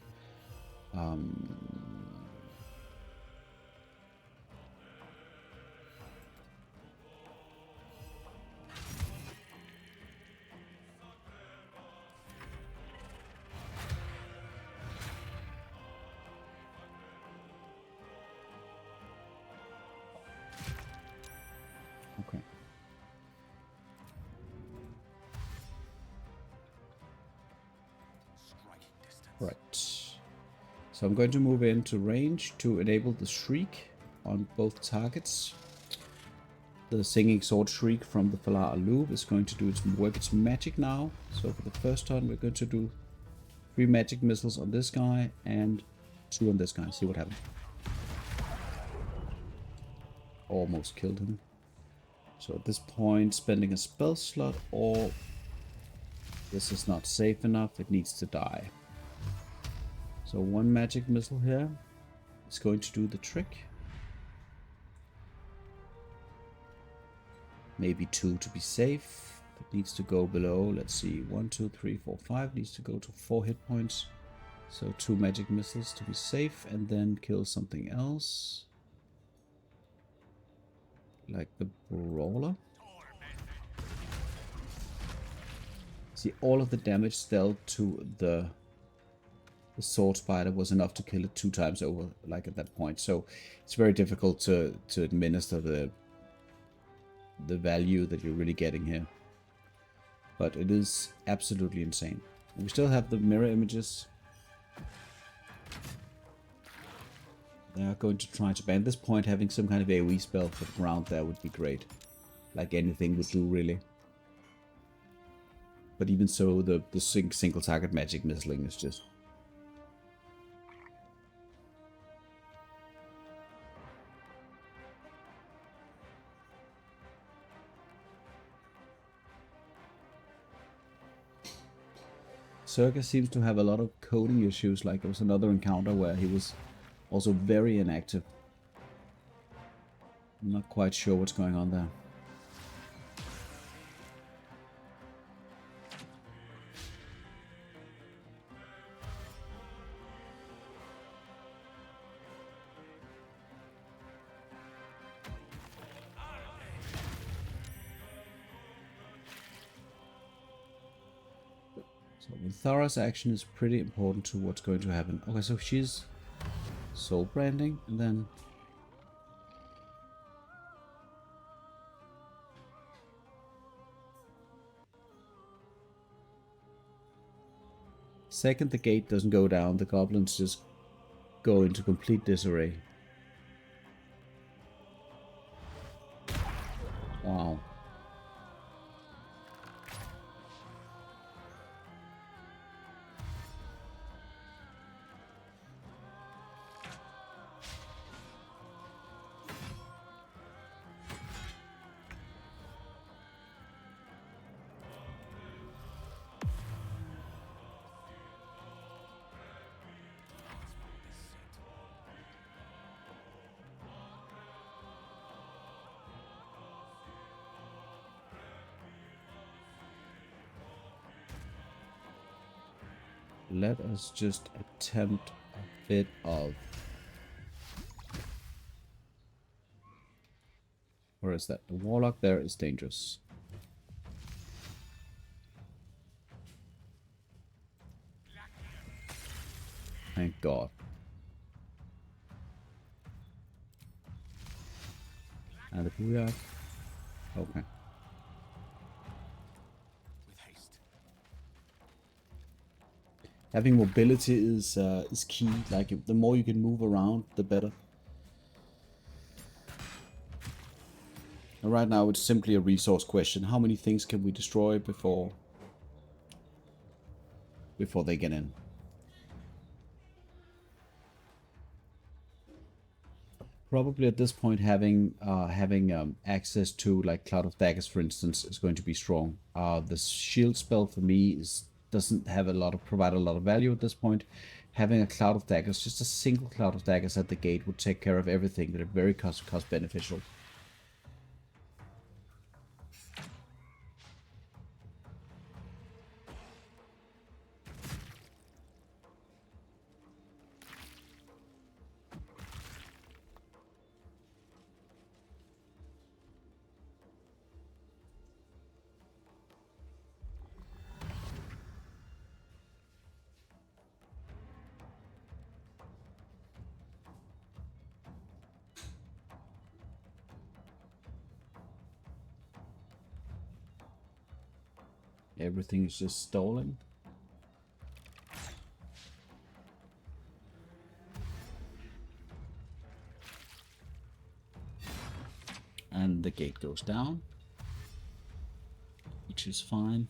Okay. Right. So I'm going to move into range to enable the Shriek on both targets. The Singing Sword Shriek from the Falar Aloof is going to do its magic now. So for the first turn we're going to do 3 magic missiles on this guy and 2 on this guy. See what happens. Almost killed him. So at this point, spending a spell slot, or this is not safe enough, it needs to die. So 1 magic missile here is going to do the trick. Maybe 2 to be safe. It needs to go below, let's see, 1, 2, 3, 4, 5, needs to go to 4 hit points. So 2 magic missiles to be safe, and then kill something else. Like the brawler. See, all of the damage dealt to the sword spider was enough to kill it 2 times over, like at that point. So it's very difficult to administer the value that you're really getting here. But it is absolutely insane. We still have the mirror images. They are going to try to ban. At this point, having some kind of AoE spell for the ground there would be great. Like anything would do, really. But even so, the single target magic missiling is just... Circus seems to have a lot of coding issues. Like there was another encounter where he was also very inactive. I'm not quite sure what's going on there. So Thara's action is pretty important to what's going to happen. Okay, so she's soul branding, and then second the gate doesn't go down, the goblins just go into complete disarray. Wow. Let us just attempt a bit of... Where is that? The warlock there is dangerous. Thank God. And the booyah. Okay. Having mobility is key. Like, the more you can move around, the better. And right now, it's simply a resource question. How many things can we destroy before they get in? Probably at this point, having access to like Cloud of Daggers, for instance, is going to be strong. The shield spell for me doesn't have provide a lot of value at this point. Having a Cloud of Daggers, just a single Cloud of Daggers at the gate, would take care of everything. That are very cost beneficial. Everything is just stalling. And the gate goes down, which is fine.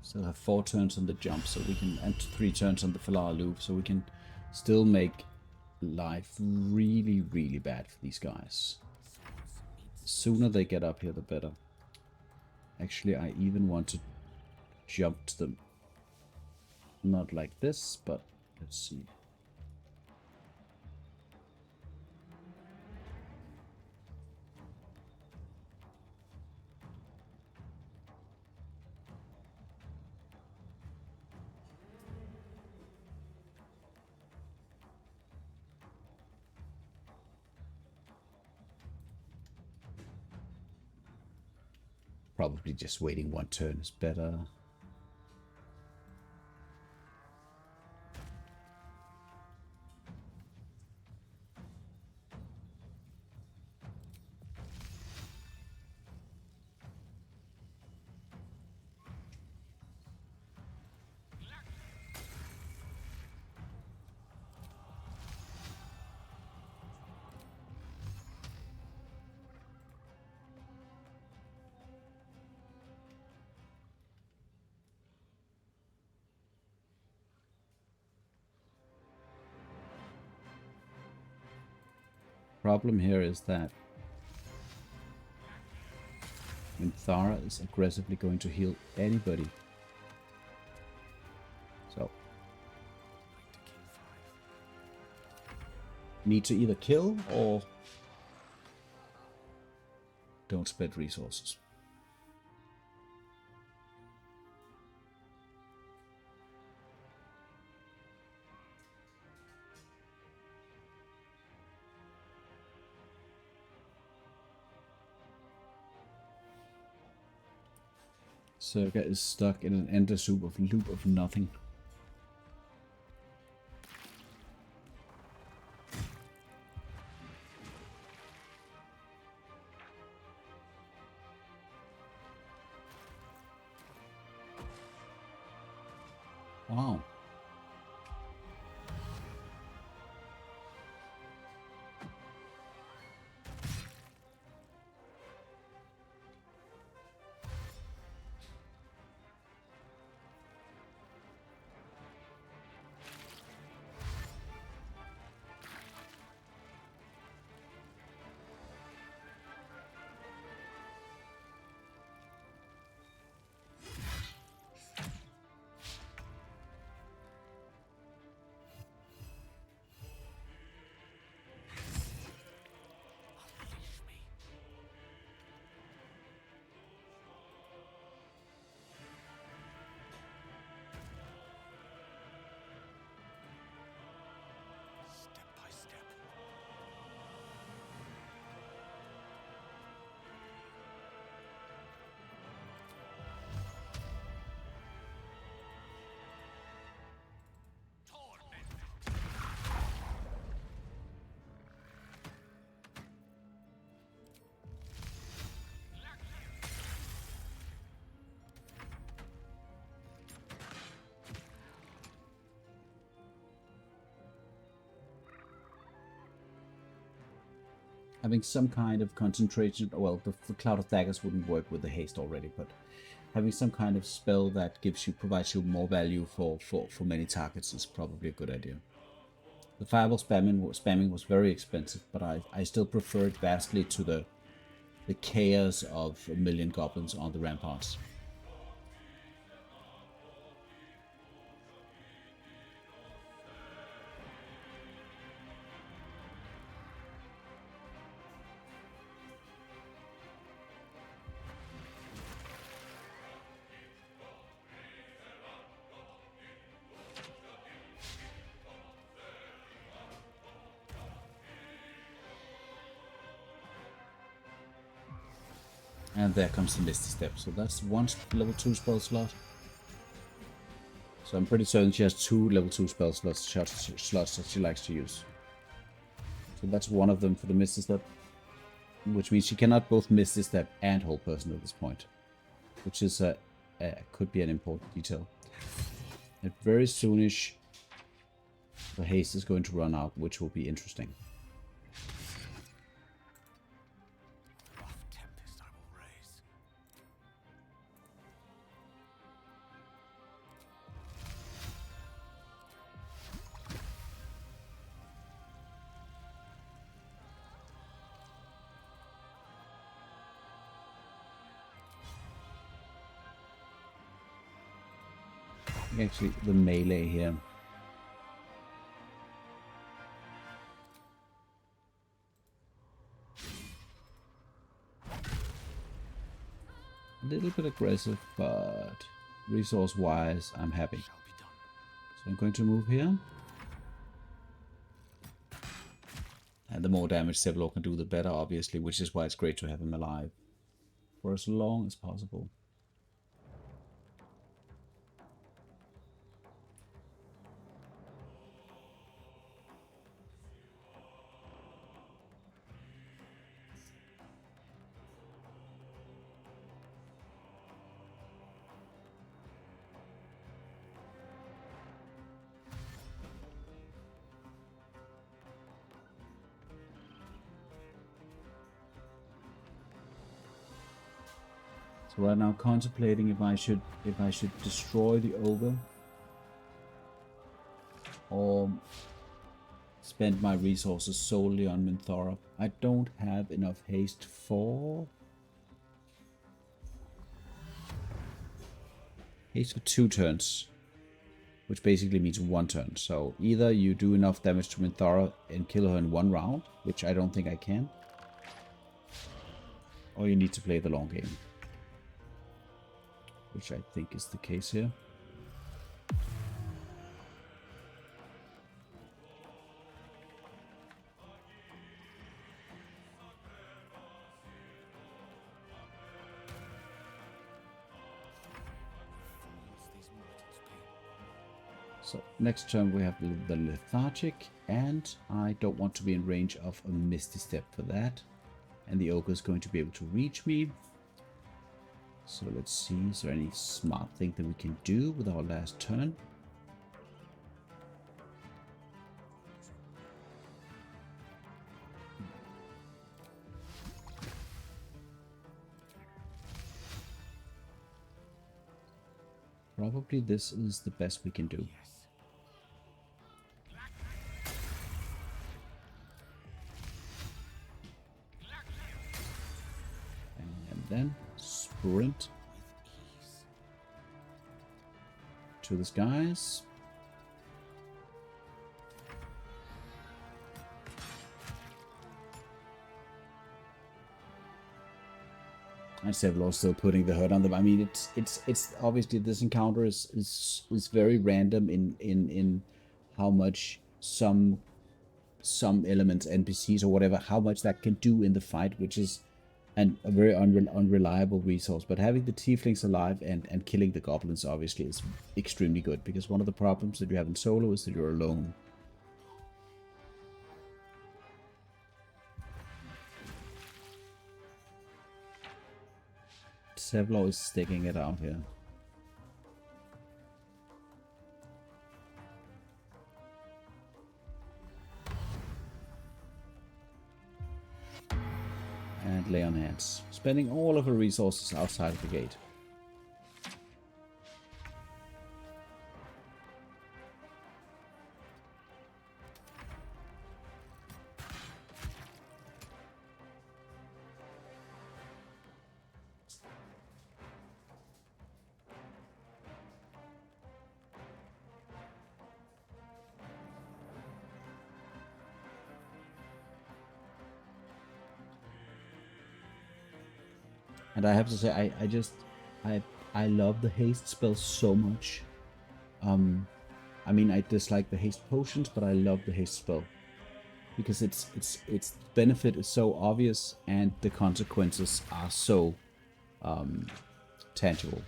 Still have 4 turns on the jump, so we can, and 3 turns on the Falar loop, so we can still make life really, really bad for these guys. The sooner they get up here, the better. Actually, I even want to jump to them. Not like this, but let's see. Probably just waiting 1 turn is better. Problem here is that when Thara is aggressively going to heal anybody, so need to either kill or don't spend resources. Circa is stuck in an endless loop of nothing. Wow. Having some kind of concentration, well, the Cloud of Daggers wouldn't work with the haste already, but having some kind of spell that provides you more value for many targets is probably a good idea. The fireball spamming was very expensive, but I still prefer it vastly to the chaos of a million goblins on the ramparts. And there comes the Misty Step. So that's one level 2 spell slot. So I'm pretty certain she has 2 level 2 spell slots that she likes to use. So that's one of them for the Misty Step. Which means she cannot both Misty Step and Hold Person at this point. Which is could be an important detail. And very soonish the haste is going to run out, which will be interesting. Actually, the melee here. A little bit aggressive, but resource-wise, I'm happy. So I'm going to move here. And the more damage Sevlor can do, the better, obviously, which is why it's great to have him alive for as long as possible. So right now, contemplating if I should destroy the ogre or spend my resources solely on Minthorpe. I don't have enough haste for 2 turns, which basically means 1 turn. So either you do enough damage to Minthorpe and kill her in 1 round, which I don't think I can, or you need to play the long game, which I think is the case here. So next turn we have the lethargic, and I don't want to be in range of a misty step for that. And the ogre is going to be able to reach me. So let's see, is there any smart thing that we can do with our last turn? Probably this is the best we can do. And then sprint to the skies. And Sevlor still putting the hurt on them. I mean, it's obviously this encounter is very random in how much some elements, NPCs or whatever, how much that can do in the fight, which is a very unreliable resource. But having the tieflings alive and killing the goblins obviously is extremely good, because one of the problems that you have in solo is that you're alone. Sevlor is sticking it out here. And lay on hands, spending all of her resources outside of the gate. And I have to say, I love the haste spell so much. I mean, I dislike the haste potions, but I love the haste spell because its benefit is so obvious and the consequences are so tangible.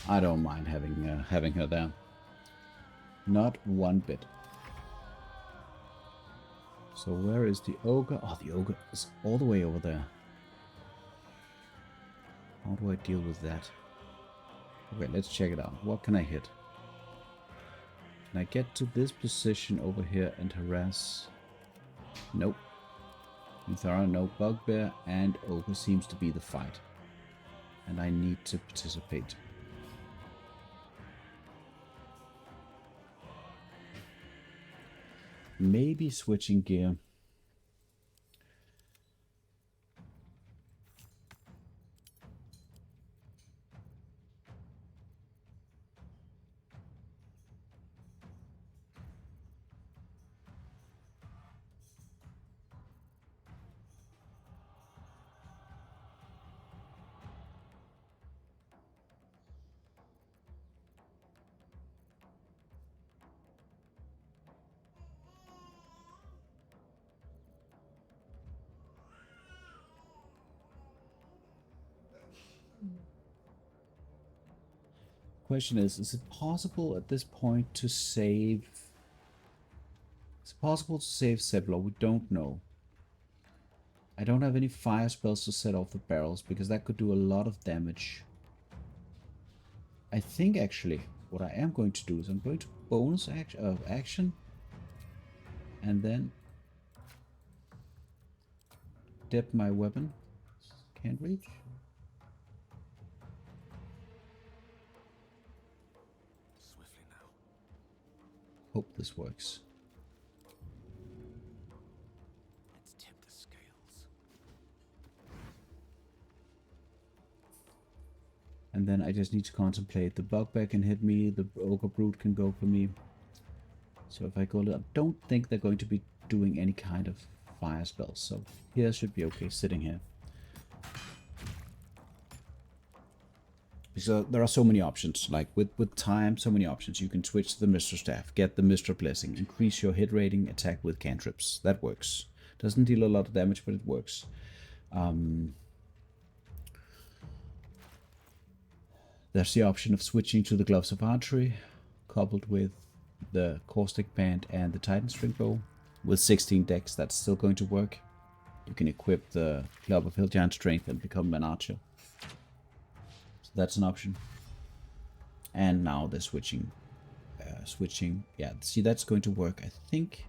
I don't mind having her there. Not one bit. So where is the ogre? Oh, the ogre is all the way over there. How do I deal with that? Okay, let's check it out. What can I hit? Can I get to this position over here and harass? Nope. Mithara, no bugbear, and ogre seems to be the fight. And I need to participate. Maybe switching gear. Question is it possible at this point to save? Is it possible to save Sevlor? We don't know. I don't have any fire spells to set off the barrels because that could do a lot of damage. I think actually what I am going to do is I'm going to bonus action and then dip my weapon. Can't reach. Hope this works. Let's tip the scales. And then I just need to contemplate. The bugbear can hit me, the ogre brute can go for me. So if I go, I don't think they're going to be doing any kind of fire spells. So here should be okay, sitting here. So there are so many options, like with time, so many options. You can switch to the Mr. Staff, get the Mr. Blessing, increase your hit rating, attack with cantrips. That works. Doesn't deal a lot of damage, but it works. There's the option of switching to the Gloves of Archery, coupled with the Caustic Band and the Titan String Bow. With 16 decks, that's still going to work. You can equip the Club of Hellgiant Strength and become an archer. So that's an option. And now they're switching. Yeah, see, that's going to work, I think.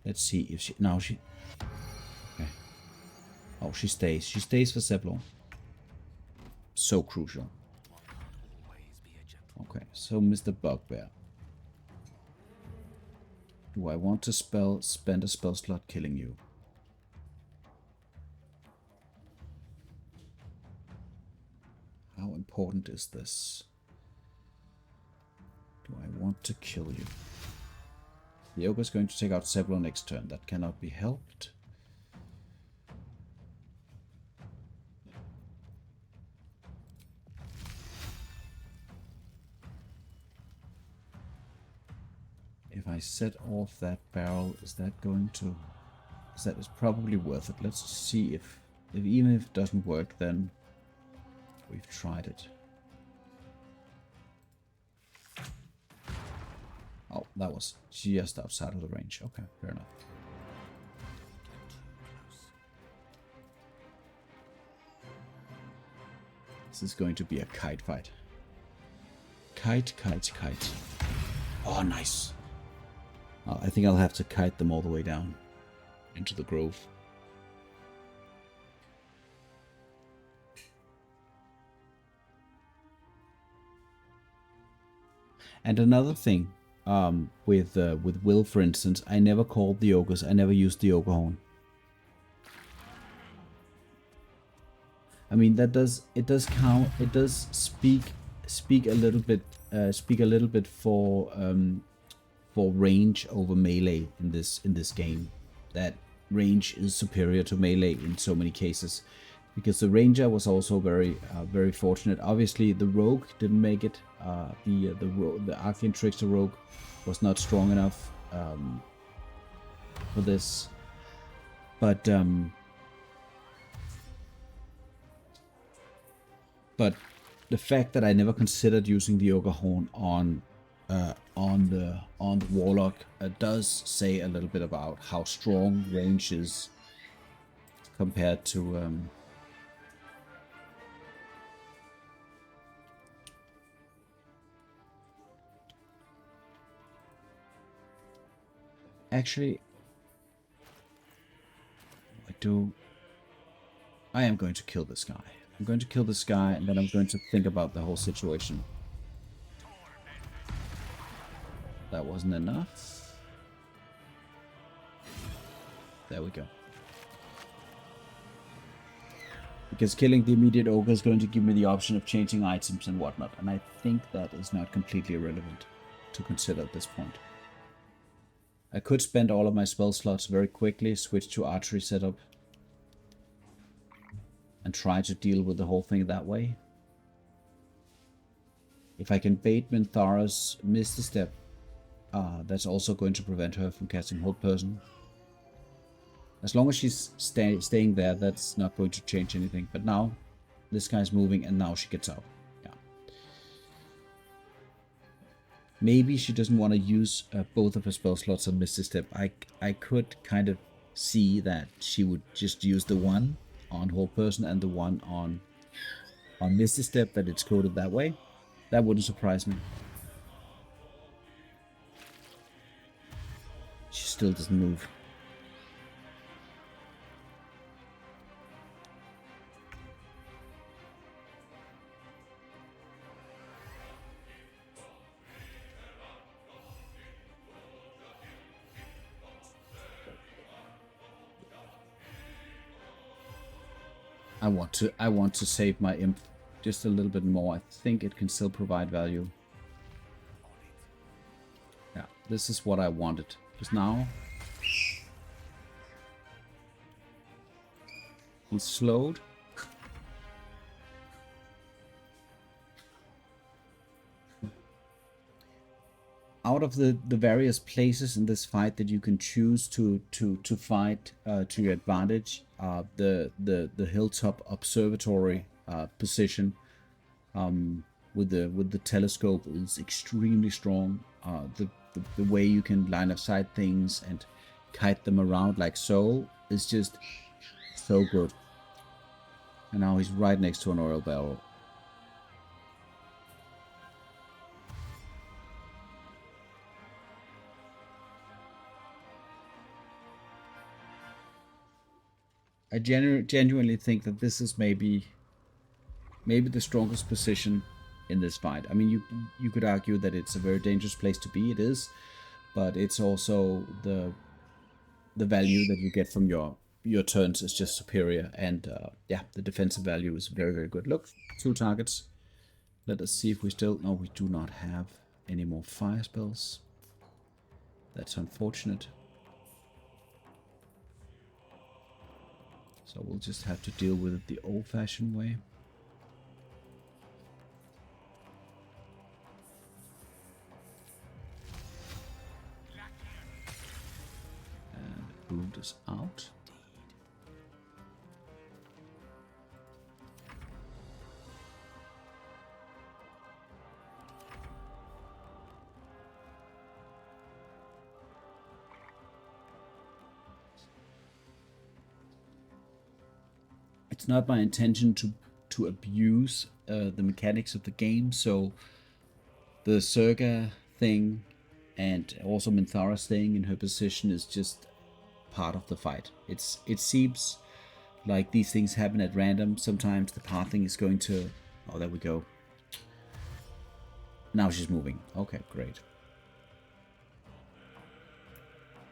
Let's see if she... Now she... Okay. Oh, she stays. She stays for Zebulon. So crucial. Okay, so Mr. Bugbear. Do I want to spend a spell slot killing you? How important is this? Do I want to kill you? The ogre is going to take out Zebulon next turn. That cannot be helped. If I set off that barrel, is that going to... That is probably worth it. Let's see if even if it doesn't work, then we've tried it. Oh, that was just outside of the range. Okay, fair enough. This is going to be a kite fight. Kite. Oh, nice. I think I'll have to kite them all the way down into the grove. And another thing, with Wyll, for instance, I never called the ogres. I never used the ogre horn. I mean, it does count. It does speak a little bit for range over melee in this game. That range is superior to melee in so many cases, because the ranger was also very fortunate. Obviously, the rogue didn't make it. The Arcane Trickster rogue was not strong enough for this, but the fact that I never considered using the ogre horn on the warlock does say a little bit about how strong range is compared to actually I am going to kill this guy. I'm going to kill this guy, and then I'm going to think about the whole situation. That wasn't enough. There we go. Because killing the immediate ogre is going to give me the option of changing items and whatnot, and I think that is not completely irrelevant to consider at this point. I could spend all of my spell slots very quickly, switch to archery setup, and try to deal with the whole thing that way. If I can bait Minthara's Misty Step, that's also going to prevent her from casting Hold Person. As long as she's staying there, that's not going to change anything. But now, this guy's moving, and now she gets out. Yeah. Maybe she doesn't want to use both of her spell slots on Misty Step. I could kind of see that she would just use the one on Hold Person and the one on Misty Step, that it's coded that way. That wouldn't surprise me. She still doesn't move. I want to save my imp just a little bit more. I think it can still provide value. Yeah, this is what I wanted. Because now He's slowed. Out of the various places in this fight that you can choose to fight to your advantage, the hilltop observatory position with the telescope is extremely strong. The way you can line of sight things and kite them around like so is just so good. And now he's right next to an oil barrel. I genuinely think that this is maybe the strongest position in this fight. I mean, you could argue that it's a very dangerous place to be. It is, but it's also the value that you get from your turns is just superior. And yeah, the defensive value is very, very good. Look, 2 targets. Let us see if we still... No, we do not have any more fire spells. That's unfortunate. So we'll just have to deal with it the old-fashioned way. And Wound is out. It's not my intention to abuse the mechanics of the game, so the Surga thing and also Minthara staying in her position is just part of the fight. It seems like these things happen at random. Sometimes the pathing is going to... Oh, there we go. Now she's moving. Okay, great.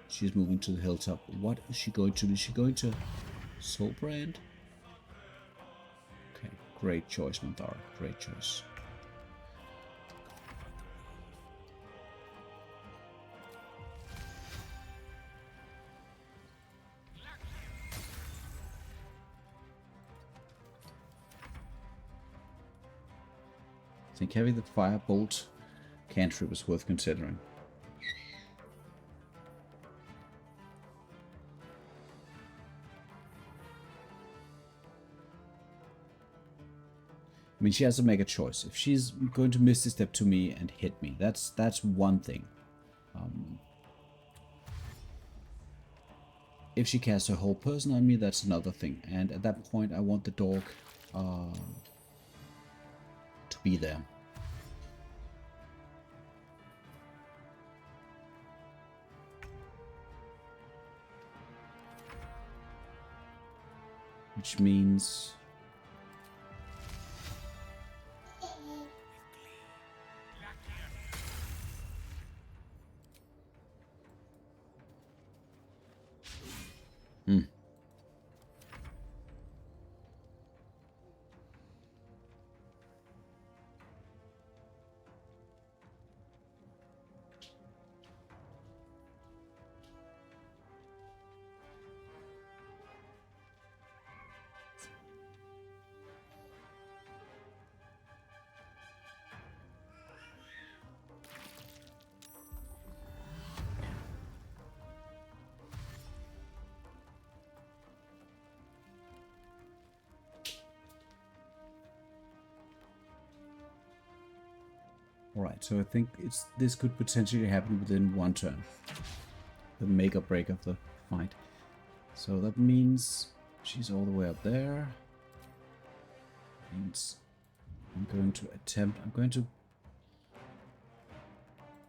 She's moving to the hilltop. What is she going to do? Is she going to Soulbrand? Okay, great choice, Minthara. Great choice. I think having the Firebolt cantrip was worth considering. I mean, she has to make a choice. If she's going to miss the step to me and hit me, that's one thing. If she casts her whole person on me, that's another thing. And at that point, I want the dog to be there. Which means... Alright, so I think this could potentially happen within one turn. The make or break of the fight. So that means she's all the way up there. Means I'm going to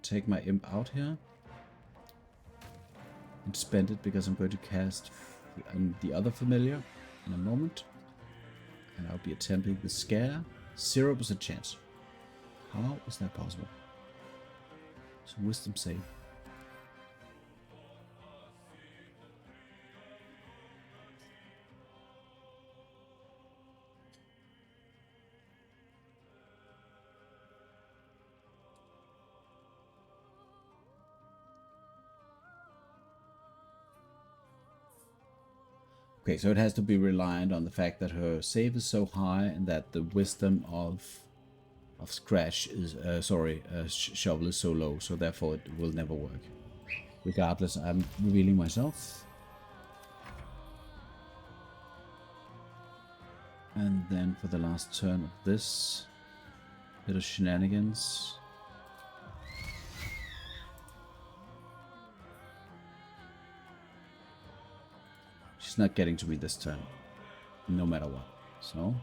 take my imp out here. And spend it because I'm going to cast the other familiar in a moment. And I'll be attempting the scare. 0% chance. How is that possible? It's a wisdom save. Okay, so it has to be reliant on the fact that her save is so high and that the wisdom of Scratch is Shovel is so low, so therefore it will never work. Regardless, I'm revealing myself. And then for the last turn of this bit of shenanigans. She's not getting to me this turn, no matter what. So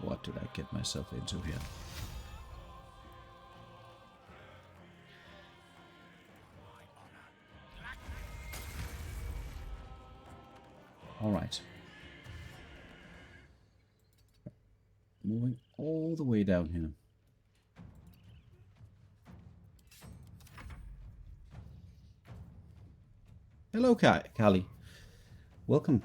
what did I get myself into here? All right. Moving all the way down here. Hello, Kali. Welcome.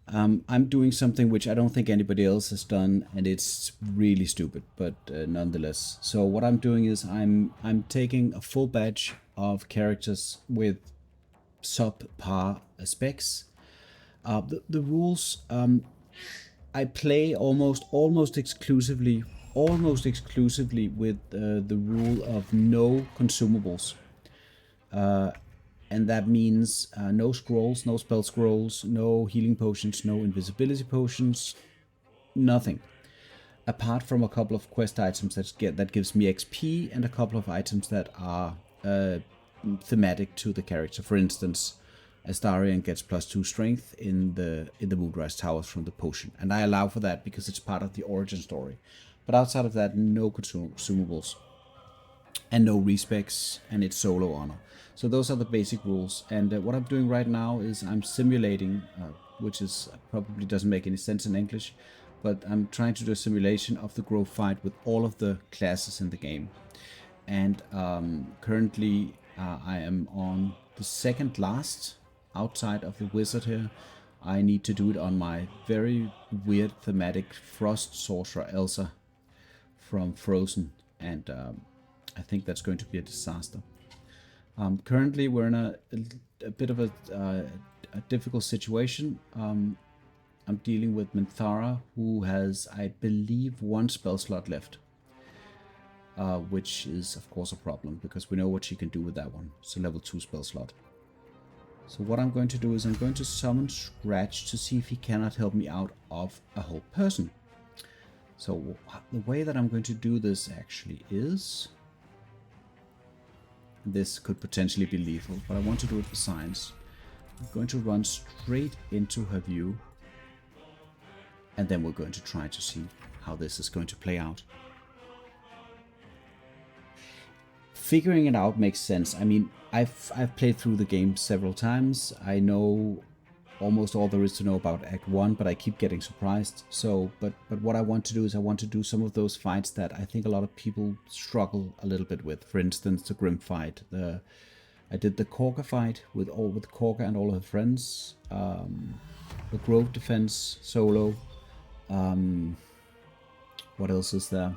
I'm doing something which I don't think anybody else has done, and it's really stupid, but nonetheless. So what I'm doing is I'm taking a full batch of characters with subpar specs. The rules, I play almost exclusively with the rule of no consumables. And that means no scrolls, no spell scrolls, no healing potions, no invisibility potions, nothing. Apart from a couple of quest items that gives me XP and a couple of items that are thematic to the character. For instance, Astarion gets +2 strength in the Moonrise Towers from the potion, and I allow for that because it's part of the origin story. But outside of that, no consumables and no respecs, and it's solo honor. So those are the basic rules, and what I'm doing right now is I'm simulating, which is probably doesn't make any sense in English, but I'm trying to do a simulation of the grove fight with all of the classes in the game. And currently I am on the second last outside of the wizard here. I need to do it on my very weird thematic frost sorcerer Elsa from Frozen, and I think that's going to be a disaster. Currently we're in a bit of a difficult situation. I'm dealing with Minthara, who has, I believe, 1 spell slot left. Which is of course a problem, because we know what she can do with that one. It's a level 2 spell slot. So what I'm going to do is I'm going to summon Scratch to see if he cannot help me out of a whole person. So the way that I'm going to do this actually is... This could potentially be lethal, but I want to do it for science. I'm going to run straight into her view, and then we're going to try to see how this is going to play out. Figuring it out makes sense. I mean, I've played through the game several times. I know almost all there is to know about Act 1, but I keep getting surprised. So, but what I want to do is I want to do some of those fights that I think a lot of people struggle a little bit with. For instance, the Grim fight. I did the Corker fight with Corker and all her friends. The Grove defense solo. What else is there?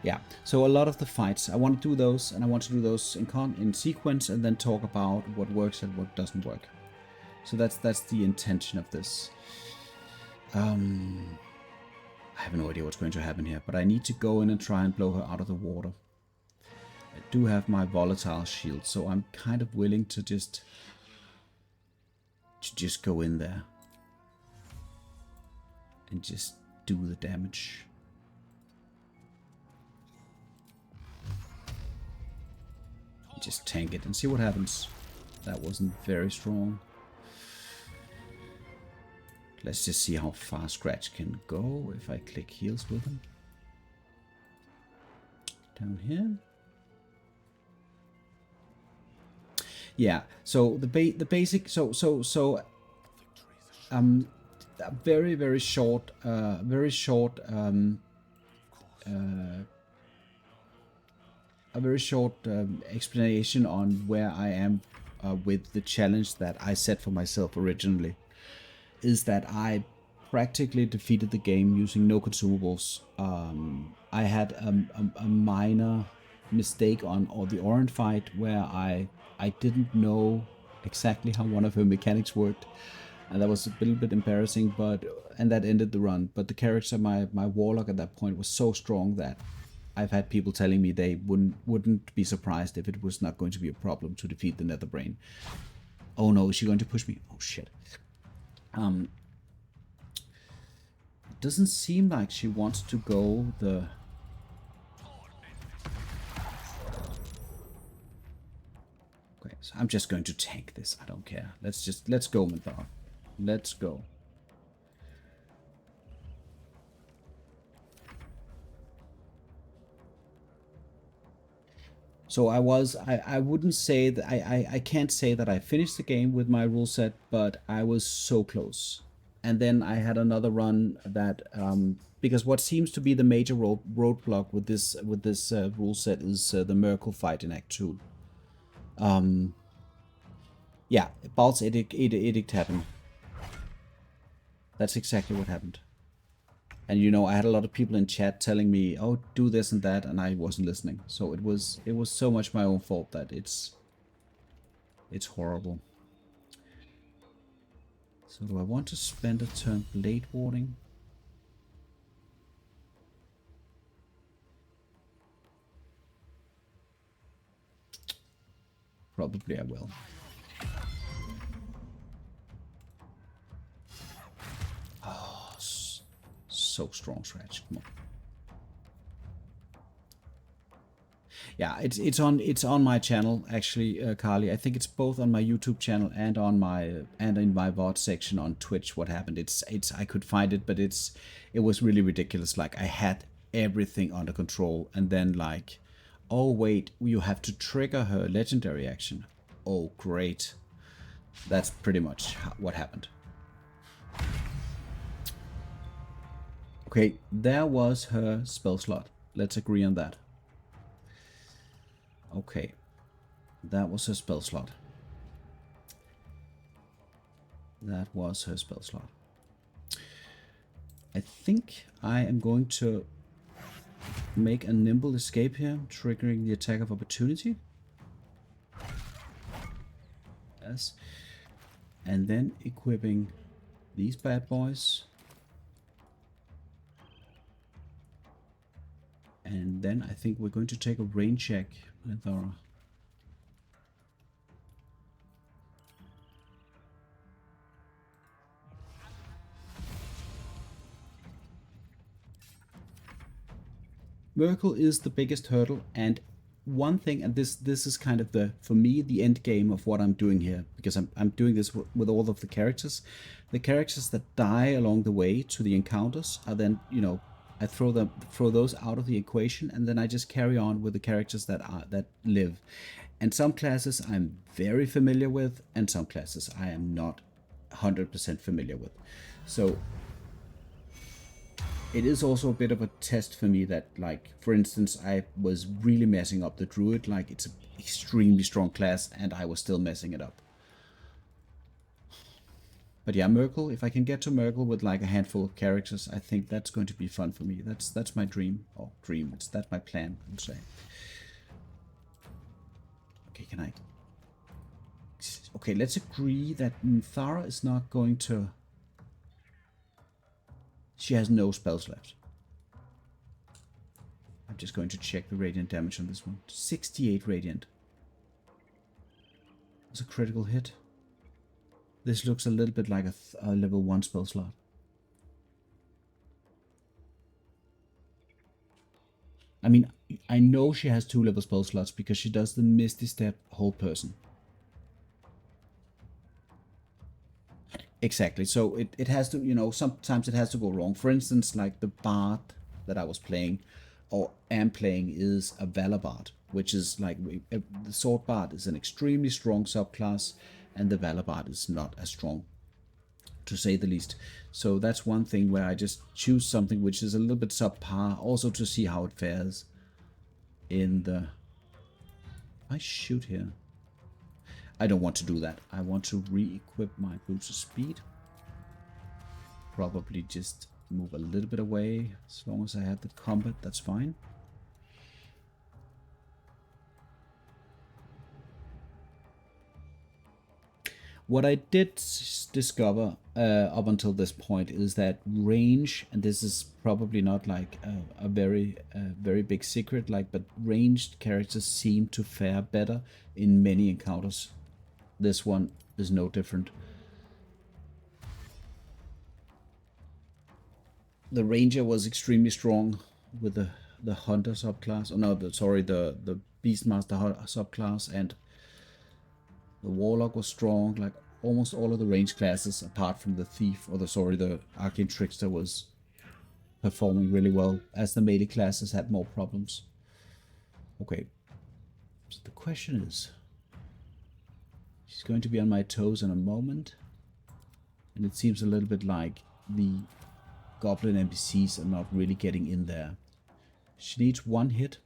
Yeah, so a lot of the fights, I want to do those, and I want to do those in sequence, and then talk about what works and what doesn't work. So that's the intention of this. I have no idea what's going to happen here, but I need to go in and try and blow her out of the water. I do have my volatile shield, so I'm kind of willing to just go in there and just do the damage. Just tank it and see what happens. That wasn't very strong. Let's just see how far Scratch can go if I click heals with him. Down here. Yeah, so the basic very short a very short explanation on where I am with the challenge that I set for myself originally, is that I practically defeated the game using no consumables. I had a minor mistake on the Orange fight where I didn't know exactly how one of her mechanics worked, and that was a little bit embarrassing. And that ended the run. But the character, my warlock at that point, was so strong that I've had people telling me they wouldn't be surprised if it was not going to be a problem to defeat the Nether Brain. Oh no, is she going to push me? Oh shit. Doesn't seem like she wants to go the... Okay, so I'm just going to tank this. I don't care. Let's go, Minthara. Let's go. So I wouldn't say that I can't say that I finished the game with my rule set, but I was so close. And then I had another run that because what seems to be the major roadblock with this rule set is the Merkel fight in Act 2. Yeah, Bald's edict happened. That's exactly what happened. And you know, I had a lot of people in chat telling me, "Oh, do this and that," and I wasn't listening. So it was so much my own fault that it's horrible. So do I want to spend a turn blade warding? Probably I will. Oh, so strong stretch. Come on. Yeah, it's on my channel actually, Carly. I think it's both on my YouTube channel and on my in my VOD section on Twitch. What happened? It's I could find it, but it was really ridiculous. Like I had everything under control, and then like, oh wait, you have to trigger her legendary action. Oh great, that's pretty much what happened. Okay, there was her spell slot. Let's agree on that. Okay, that was her spell slot. That was her spell slot. I think I am going to make a nimble escape here, triggering the attack of opportunity. Yes. And then equipping these bad boys. And then I think we're going to take a rain check with our... Merkel is the biggest hurdle, and one thing, and this is kind of the, for me, the end game of what I'm doing here, because I'm doing this with all of the characters. The characters that die along the way to the encounters are then, you know, I throw those out of the equation, and then I just carry on with the characters that live. And some classes I'm very familiar with, and some classes I am not 100% familiar with. So it is also a bit of a test for me that, like, for instance, I was really messing up the druid. Like, it's an extremely strong class, and I was still messing it up. But yeah, Merkel, if I can get to Merkel with like a handful of characters, I think that's going to be fun for me. That's my dream. Oh, dream. That's my plan, I would say. Okay, can I... Okay, let's agree that Minthara is not going to... She has no spells left. I'm just going to check the radiant damage on this one. 68 radiant. That's a critical hit. This looks a little bit like a level 1 spell slot. I mean, I know she has 2 level spell slots because she does the Misty Step whole person. Exactly. So it has to, you know, sometimes it has to go wrong. For instance, like the Bard that I was playing or am playing is a Valor Bard, which is like the Sword Bard is an extremely strong subclass, and the Valor Bard is not as strong, to say the least. So that's one thing where I just choose something which is a little bit subpar, also to see how it fares in the... I shoot here. I don't want to do that. I want to re-equip my boots of speed. probably just move a little bit away. As long as I have the combat, that's fine. What I did discover up until this point is that range, and this is probably not like a very big secret, like, but ranged characters seem to fare better in many encounters. This one is no different. The ranger was extremely strong with the hunter subclass. Oh no, the beastmaster subclass, and the warlock was strong. Like almost all of the range classes, apart from the thief or the arcane trickster, was performing really well. As the melee classes had more problems. Okay, so the question is, she's going to be on my toes in a moment, and it seems a little bit like the goblin NPCs are not really getting in there. She needs one hit.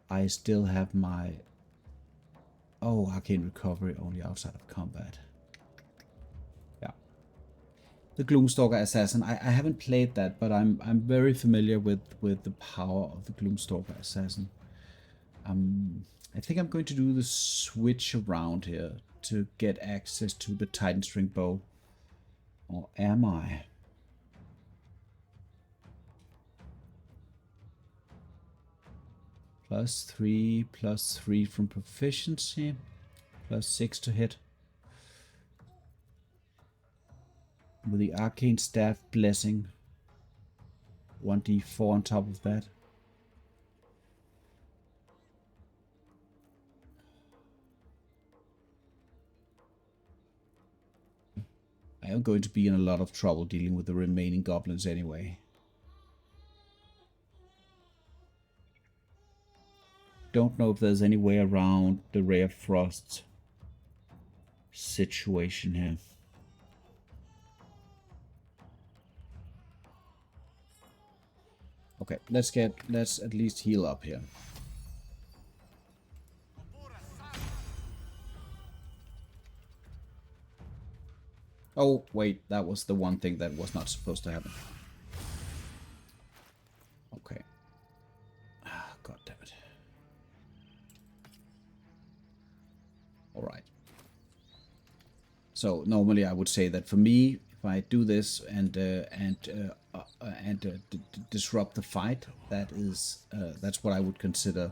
I still have my arcane recovery only outside of combat. Yeah, the Gloomstalker Assassin. I haven't played that, but I'm very familiar with the power of the Gloomstalker Assassin. I think I'm going to do the switch around here to get access to the Titan String Bow. Or am I? +3 from proficiency, +6 to hit. With the Arcane Staff Blessing, 1d4 on top of that. I am going to be in a lot of trouble dealing with the remaining goblins anyway. Don't know if there's any way around the Ray of Frost situation here. Okay, let's at least heal up here. Oh, wait, that was the one thing that was not supposed to happen. Okay. God damn it. Alright. So normally I would say that for me, if I do this and disrupt the fight, that's what I would consider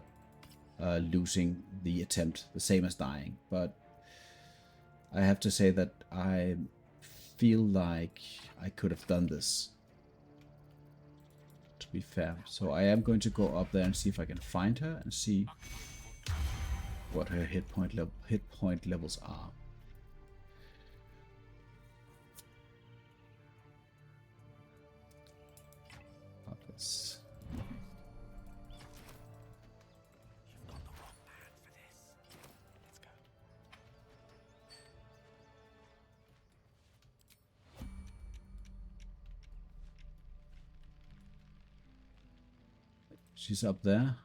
losing the attempt, the same as dying. But I have to say that I feel like I could have done this, to be fair. So I am going to go up there and see if I can find her and see what her hit point levels are. This. You've got the wrong man for this. Let's go. She's up there.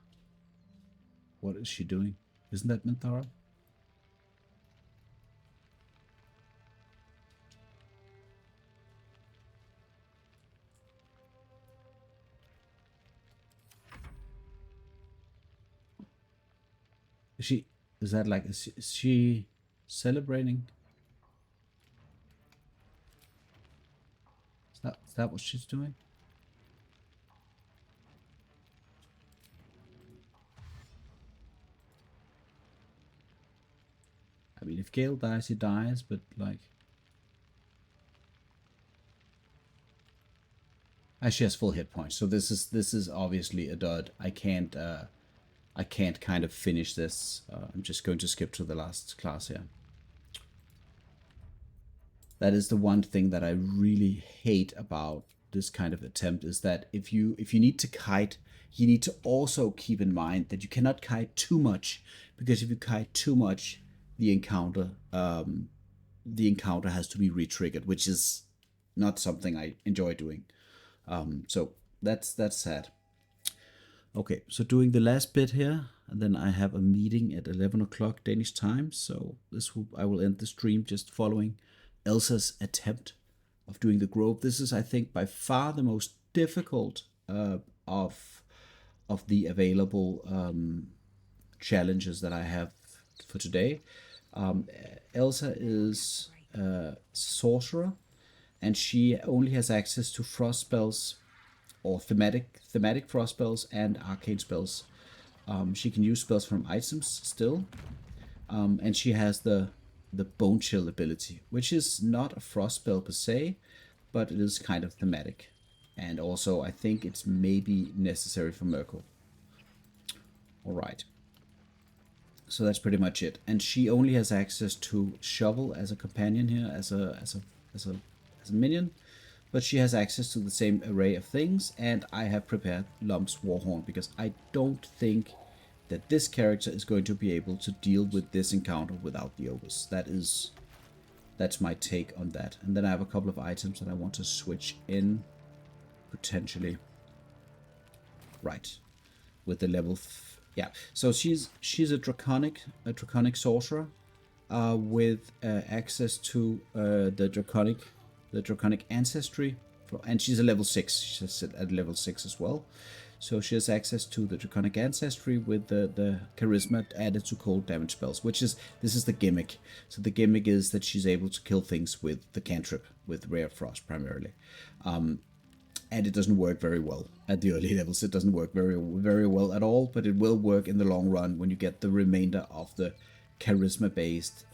What is she doing? Isn't that Minthara? Is that like, is she celebrating? Is that what she's doing? I mean, if Gale dies, he dies, but like... She has full hit points, so this is obviously a dud. I can't kind of finish this. I'm just going to skip to the last class here. That is the one thing that I really hate about this kind of attempt, is that if you need to kite, you need to also keep in mind that you cannot kite too much, because if you kite too much, the encounter has to be re-triggered, which is not something I enjoy doing. So that's sad. Okay, so doing the last bit here, and then I have a meeting at 11 o'clock Danish time. So I will end the stream just following Elsa's attempt doing the grove. This is, I think, by far the most difficult of the available challenges that I have for today. Elsa is a sorcerer, and she only has access to frost spells or thematic frost spells and arcane spells. She can use spells from items still, and she has the bone chill ability, which is not a frost spell per se, but it is kind of thematic, and also I think it's maybe necessary for Merkel. All right. So that's pretty much it. And she only has access to Shovel as a companion here, as a minion. But she has access to the same array of things, and I have prepared Lump's Warhorn because I don't think that this character is going to be able to deal with this encounter without the ogres. That's my take on that. And then I have a couple of items that I want to switch in potentially. Right. With the level yeah, so she's a draconic sorcerer with access to the draconic ancestry, and she's a level 6. She's at level 6 as well. So she has access to the draconic ancestry with the charisma added to cold damage spells, this is the gimmick. So the gimmick is that she's able to kill things with the cantrip, with rare frost primarily. And it doesn't work very well at the early levels. It doesn't work very well at all, but it will work in the long run when you get the remainder of the charisma-based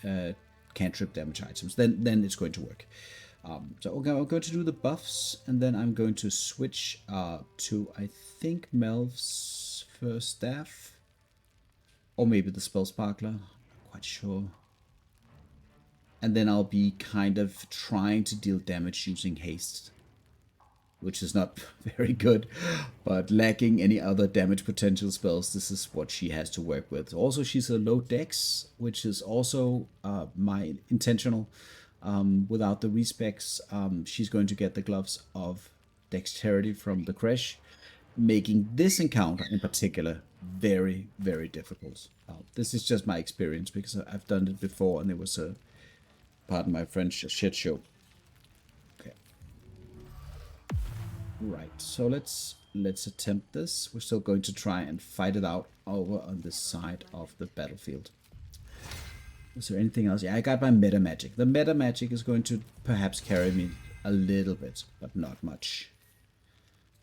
cantrip damage items. Then it's going to work. So okay, I'm going to do the buffs, and then I'm going to switch to, I think, Melv's first staff, or maybe the spell sparkler. Not quite sure. And then I'll be kind of trying to deal damage using haste, which is not very good, but lacking any other damage potential spells, this is what she has to work with. Also, she's a low dex, which is also my intentional. Without the respecs, she's going to get the gloves of dexterity from the Kresh, making this encounter in particular very, very difficult. This is just my experience, because I've done it before and it was a, pardon my French, a shit show. Right, so let's attempt this. We're still going to try and fight it out over on this side of the battlefield. Is there anything else? Yeah, I got my meta magic. The meta magic is going to perhaps carry me a little bit, but not much.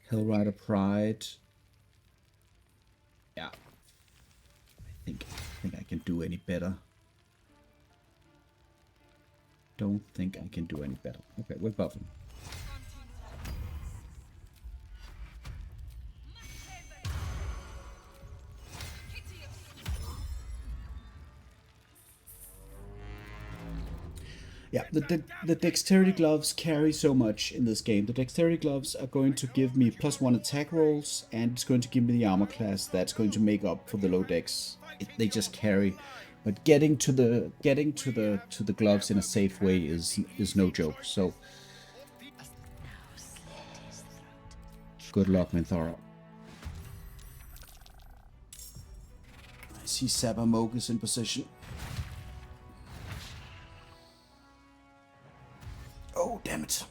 Hellrider Pride. Yeah, I think I can do any better. Don't think I can do any better. Okay, we're buffing. Yeah, the dexterity gloves carry so much in this game. The dexterity gloves are going to give me +1 attack rolls, and it's going to give me the armor class that's going to make up for the low dex. They just carry, but getting to the gloves in a safe way is no joke. So good luck, Minthara. I see Sabamog is in position. Oh, damn it.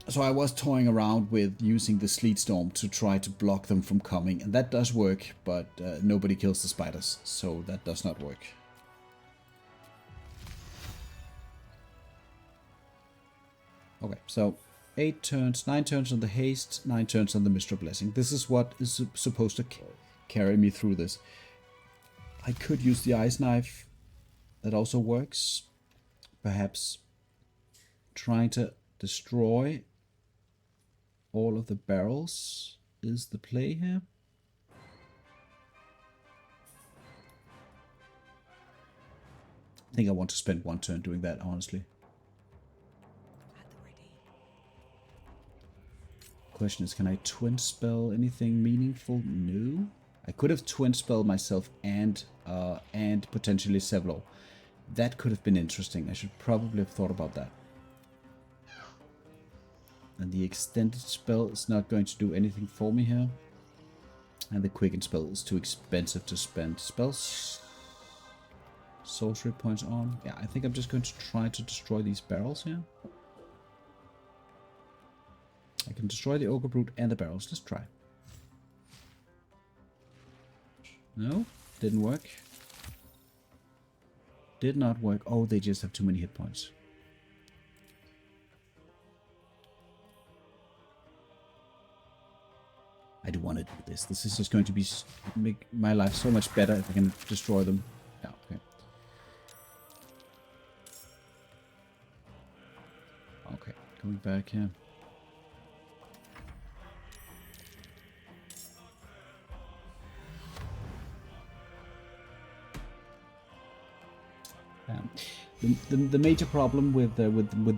So I was toying around with using the Sleet Storm to try to block them from coming, and that does work, but nobody kills the spiders, so that does not work. Okay, so 8 turns, 9 turns on the haste, 9 turns on the Mistral Blessing. This is what is supposed to carry me through this. I could use the Ice Knife. That also works. Perhaps trying to destroy all of the barrels is the play here. I think I want to spend 1 turn doing that, honestly. Question is, can I twin spell anything meaningful? No. I could have twin spelled myself and potentially Sevlo. That could have been interesting. I should probably have thought about that. And the extended spell is not going to do anything for me here. And the quicken spell is too expensive to spend spells. Sorcery points on. Yeah, I think I'm just going to try to destroy these barrels here. I can destroy the Ogre Brute and the barrels. Let's try. No, didn't work. Did not work. Oh, they just have too many hit points. I do want to do this. This is just going to be make my life so much better if I can destroy them. Yeah, okay. Okay, going back here. The major problem with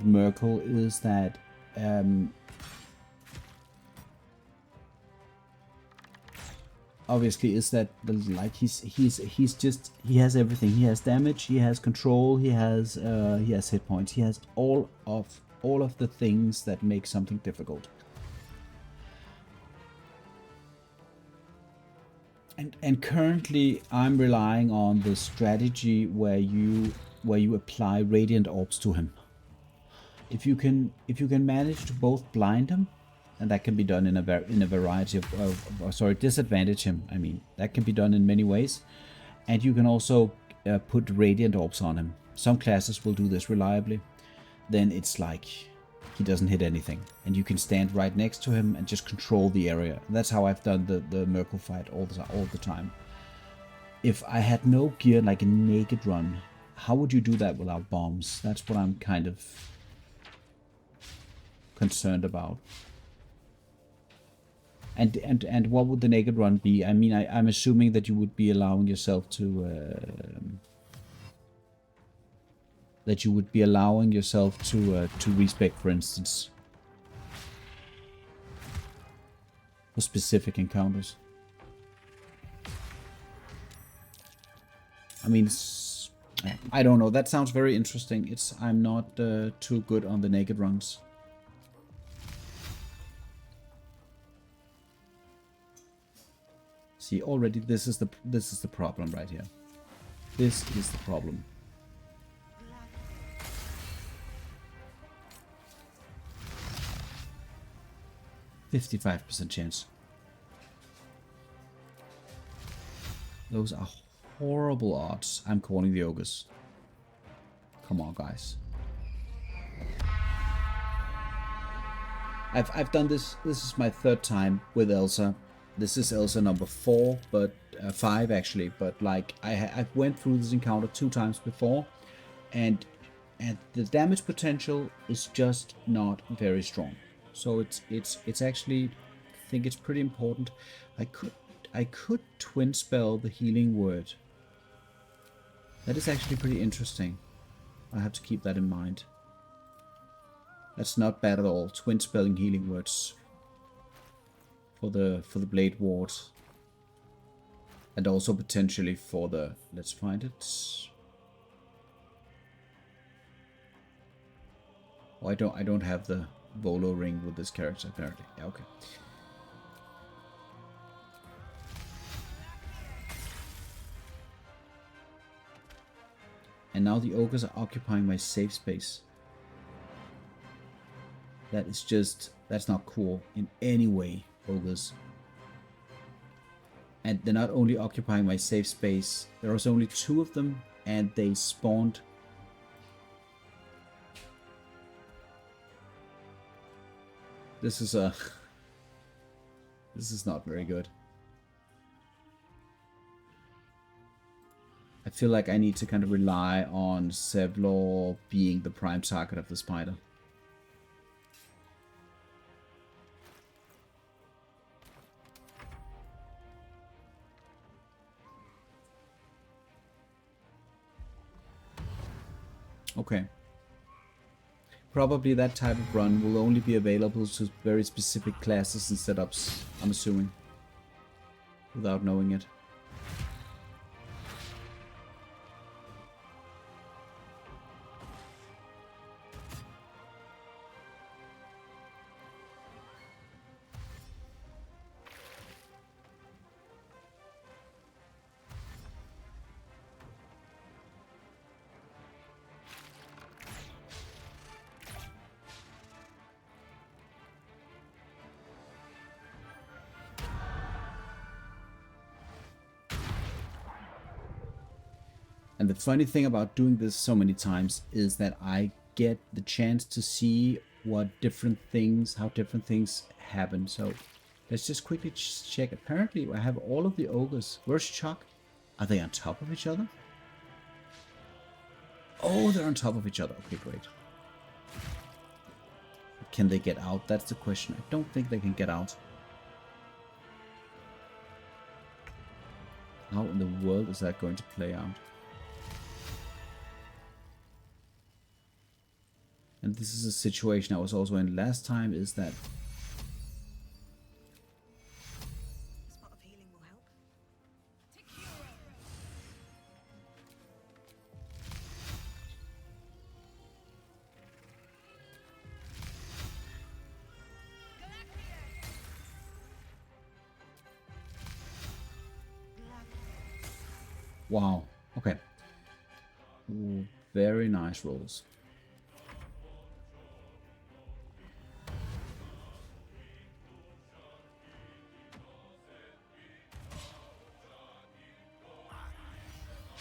Merkel is that obviously is that like he's just he has everything. He has damage, he has control, he has hit points, he has all of the things that make something difficult. And currently I'm relying on the strategy where you apply radiant orbs to him. If you can manage to both blind him, and that can be done in a variety of disadvantage him. I mean, that can be done in many ways, and you can also put radiant orbs on him. Some classes will do this reliably. Then it's like he doesn't hit anything, and you can stand right next to him and just control the area. That's how I've done the Merkel fight all the time. If I had no gear, like a naked run, how would you do that without bombs? That's what I'm kind of concerned about. And what would the naked run be? I mean, I'm assuming that you would be allowing yourself to respec, for instance, for specific encounters. I mean, I don't know. That sounds very interesting. I'm not too good on the naked runs. See, already this is the problem right here. This is the problem. %55 chance. Those are horrible odds. I'm calling the ogres. Come on, guys. I've done this. This is my third time with Elsa. This is Elsa number 4, but 5 actually. But like I've went through this encounter 2 times before, and the damage potential is just not very strong. So it's actually, I think it's pretty important. I could twin spell the healing word. That is actually pretty interesting. I have to keep that in mind. That's not bad at all. Twin spelling healing words for the blade ward, and also potentially for the, let's find it. Oh, I don't have the Volo ring with this character apparently. Yeah, okay. And now the ogres are occupying my safe space. That is just, that's not cool in any way, ogres. And they're not only occupying my safe space, there was only 2 of them, and they spawned. This is not very good. I feel like I need to kind of rely on Sevlor being the prime target of the spider. Okay. Probably that type of run will only be available to very specific classes and setups, I'm assuming. Without knowing it. And the funny thing about doing this so many times is that I get the chance to see what different things, how different things happen. So let's just quickly check. Apparently I have all of the ogres. Where's Chuck? Are they on top of each other? Oh, they're on top of each other. Okay, great. Can they get out? That's the question. I don't think they can get out. How in the world is that going to play out? And this is a situation I was also in last time, is that Spot of healing will help. wow. Okay. Ooh, very nice rolls.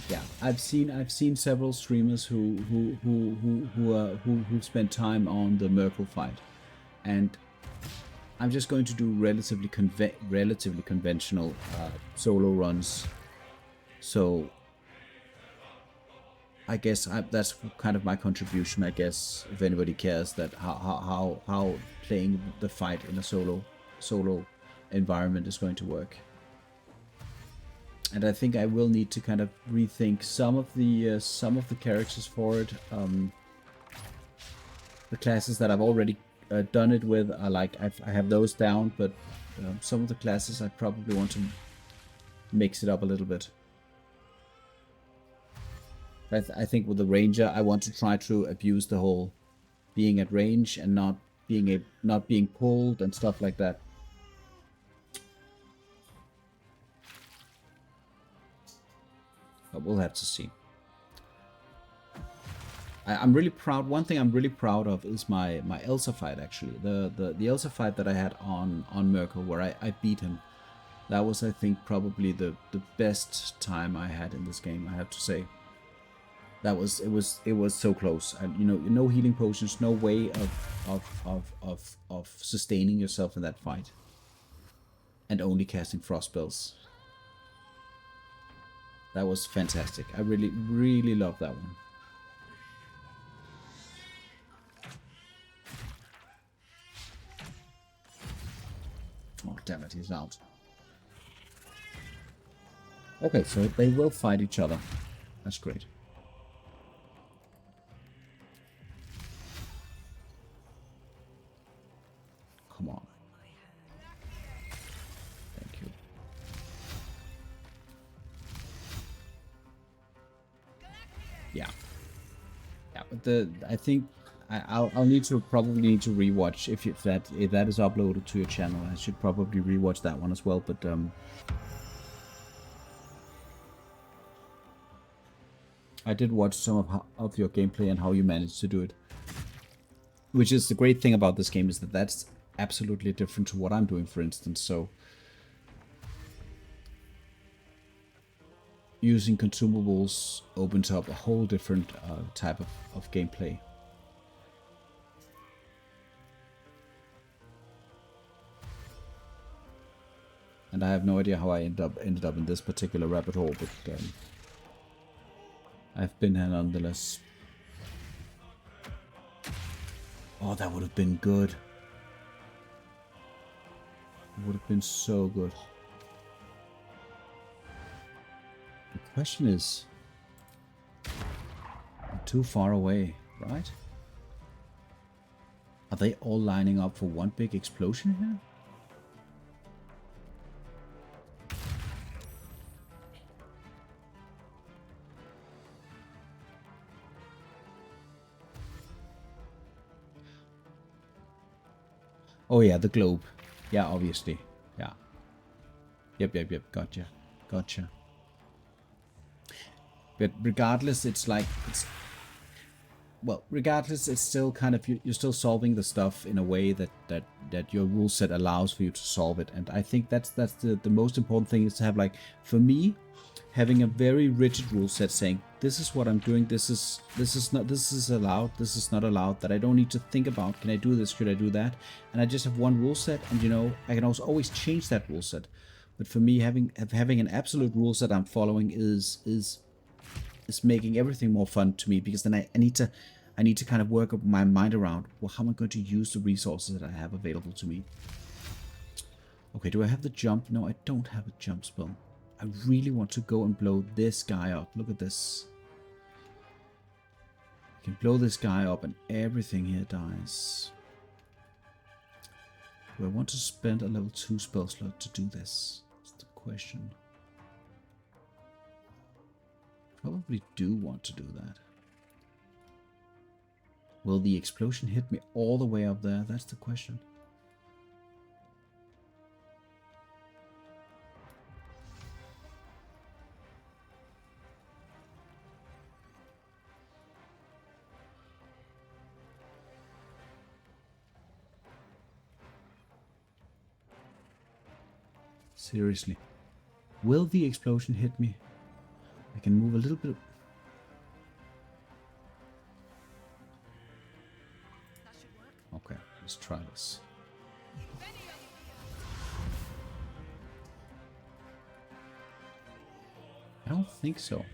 Yeah, I've seen several streamers who spent time on the Merkel fight, and I'm just going to do relatively conventional solo runs. So I guess that's kind of my contribution. I guess if anybody cares, that how playing the fight in a solo environment is going to work. And I think I will need to kind of rethink some of the characters for it. The classes that I've already done it with, I have those down, but some of the classes I probably want to mix it up a little bit. I think with the ranger, I want to try to abuse the whole being at range and not being pulled and stuff like that. But we'll have to see. I'm really proud. One thing I'm really proud of is my Elsa fight. Actually, the Elsa fight that I had on Merkel, where I beat him. That was, I think, probably the best time I had in this game. I have to say. It was so close. And no healing potions, no way of sustaining yourself in that fight, and only casting frost spells. That was fantastic. I really love that one. Oh, damn it, he's out. Okay, so they will fight each other. That's great. Come on. Thank you. Yeah. Yeah, but I think I'll probably need to rewatch if that is uploaded to your channel. I should probably rewatch that one as well. But I did watch some of your gameplay and how you managed to do it, which is the great thing about this game, is that that's absolutely different to what I'm doing, for instance. So using consumables opens up a whole different type of gameplay. And I have no idea how I ended up in this particular rabbit hole, but I've been here nonetheless. Oh, that would have been good. It would have been so good. The question is, I'm too far away, right? Are they all lining up for one big explosion here? Oh yeah, the globe. Yeah, obviously. Yeah. Yep. Gotcha. But regardless, it's like well, regardless, it's still kind of you're still solving the stuff in a way that your rule set allows for you to solve it, and I think that's the most important thing is to have, like, for me, having a very rigid rule set saying this is what I'm doing, this is allowed, this is not allowed, that I don't need to think about, can I do this, should I do that, and I just have one rule set, and you know, I can also always change that rule set. But for me, having an absolute rule set I'm following is making everything more fun to me, because then I need to kind of work my mind around, well, how am I going to use the resources that I have available to me. Okay, do I have the jump? No, I don't have a jump spell. I really want to go and blow this guy up. Look at this. I can blow this guy up and everything here dies. Do I want to spend a level 2 spell slot to do this? That's the question. Probably do want to do that. Will the explosion hit me all the way up there? That's the question. Seriously. Will the explosion hit me? I can move a little bit. That should work. Okay, let's try this. I don't think so.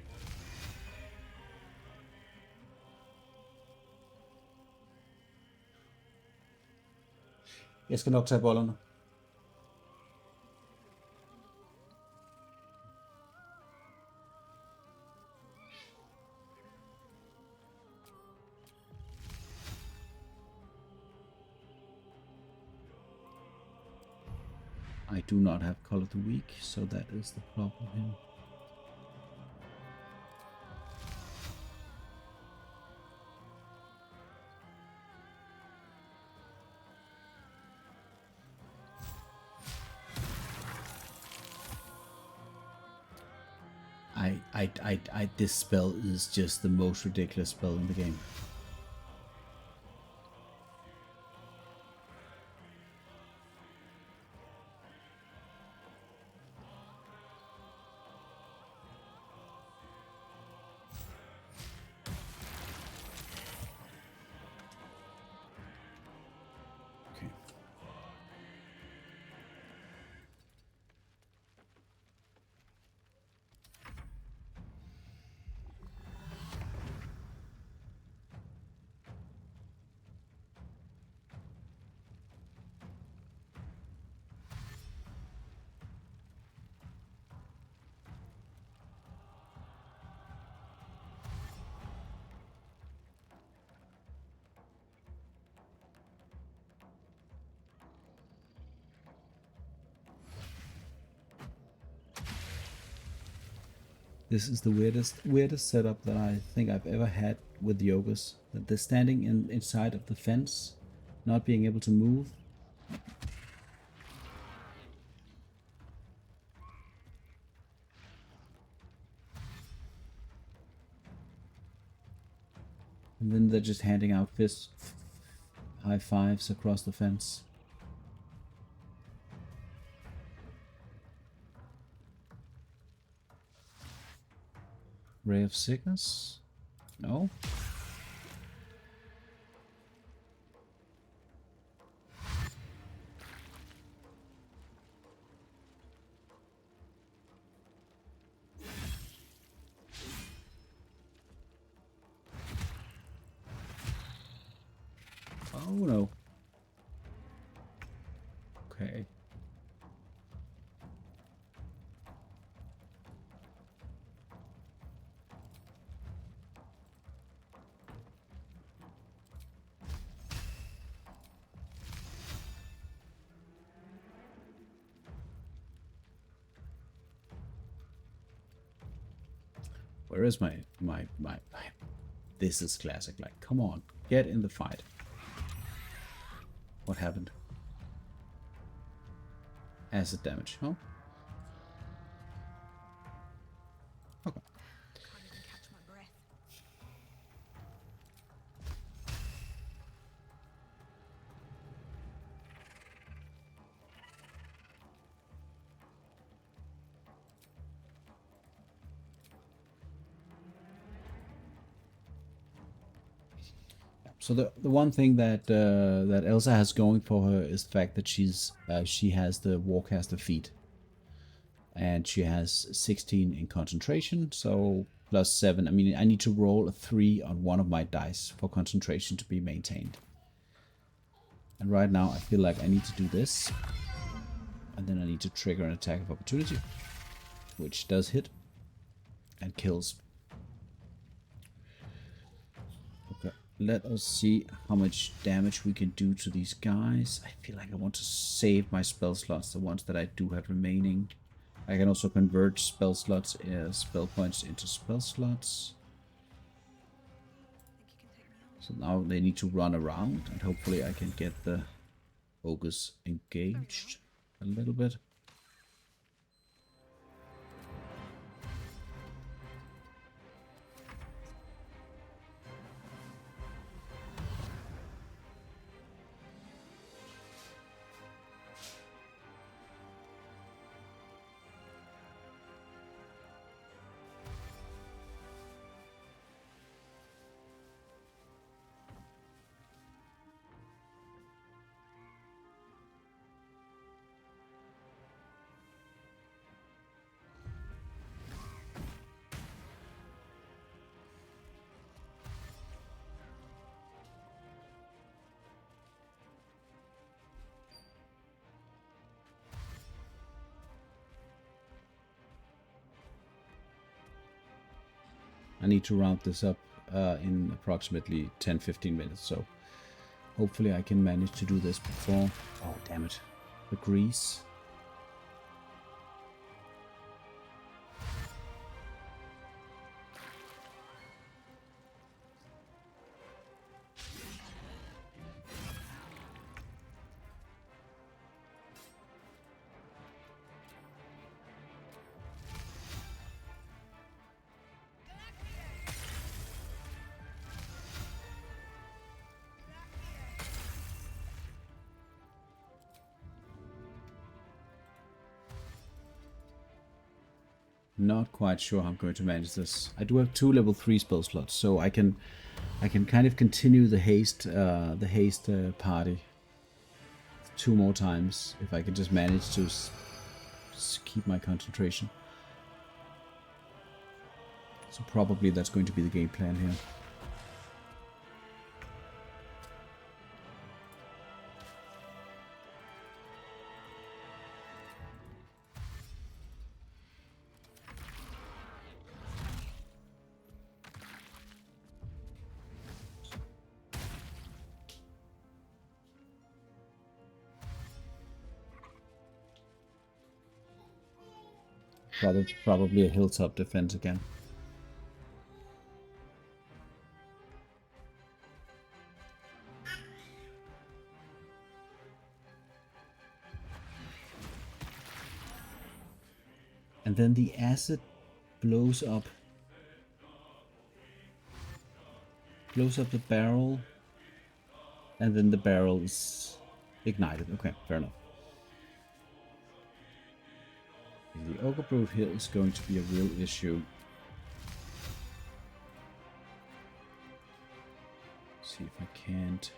Jeg skal nok tage bollerne. I do not have Call of the Week, so that is the problem here. This spell is just the most ridiculous spell in the game. This is the weirdest setup that I think I've ever had with the ogres. That they're standing inside of the fence, not being able to move. And then they're just handing out high fives across the fence. Ray of Sickness? No. Oh no. Okay. Where is my this is classic, like, come on, get in the fight. What happened? Acid damage, huh? Okay. Can't even catch my breath. So the one thing that that Elsa has going for her is the fact that she has the Warcaster feat, and she has 16 in concentration, so plus 7. I mean, I need to roll a 3 on one of my dice for concentration to be maintained. And right now I feel like I need to do this, and then I need to trigger an attack of opportunity, which does hit and kills. Okay, let us see how much damage we can do to these guys. I feel like I want to save my spell slots, the ones that I do have remaining. I can also convert spell slots, spell points into spell slots. So now they need to run around, and hopefully I can get the ogres engaged a little bit. I need to round this up in approximately 10-15 minutes, so hopefully I can manage to do this before... Oh, damn it. The grease. Not quite sure how I'm going to manage this. I do have 2 level 3 spell slots, so I can kind of continue the haste party 2 more times if I can just manage to keep my concentration. So probably that's going to be the game plan here. Probably a hilltop defense again. And then the acid blows up the barrel, and then the barrel is ignited. Okay, fair enough. The Ogre Brood here is going to be a real issue. Let's see if I can't.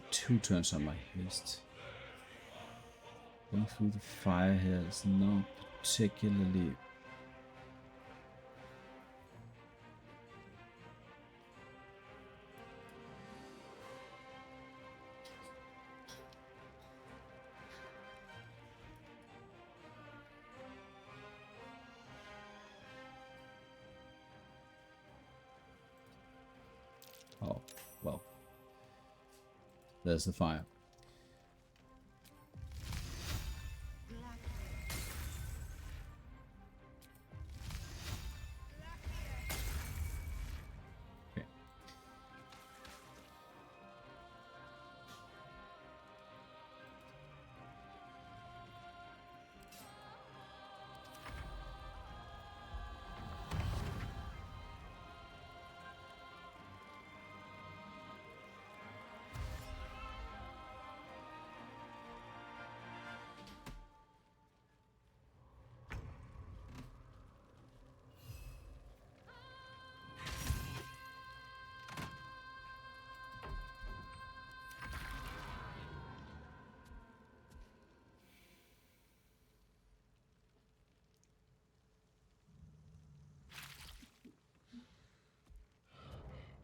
Two turns on my haste. Going through the fire here is not particularly... Oh, well. There's the fire. Okay.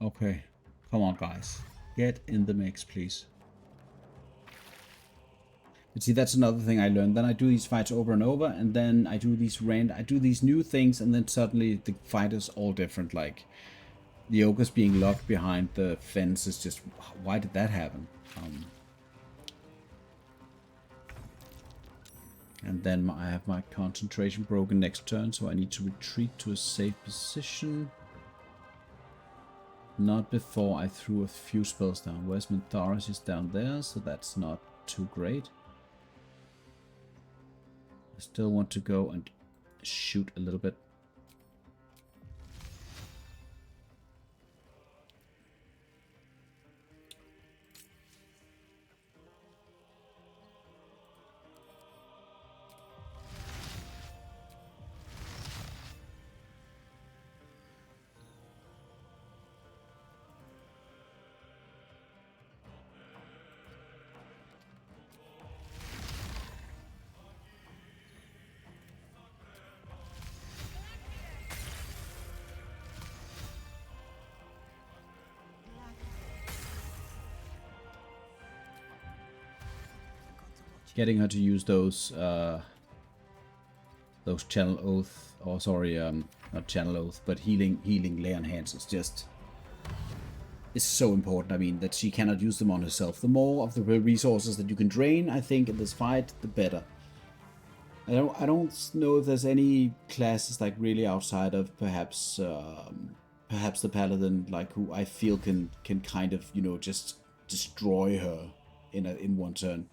Okay. Come on, guys. Get in the mix, please. And see, that's another thing I learned. Then I do these fights over and over, and then I do these new things, and then suddenly the fight is all different. Like, the ogres being locked behind the fence is just... Why did that happen? And then I have my concentration broken next turn, so I need to retreat to a safe position. Not before I threw a few spells down. Where's Minthara? Is down there, so that's not too great. I still want to go and shoot a little bit. Getting her to use those channel oath, or sorry, not channel oath, but healing lay on hands. It's just, it's so important. I mean, that she cannot use them on herself. The more of the resources that you can drain, I think, in this fight, the better. I don't know if there's any classes like really outside of perhaps the paladin, like, who I feel can kind of, you know, just destroy her in one turn.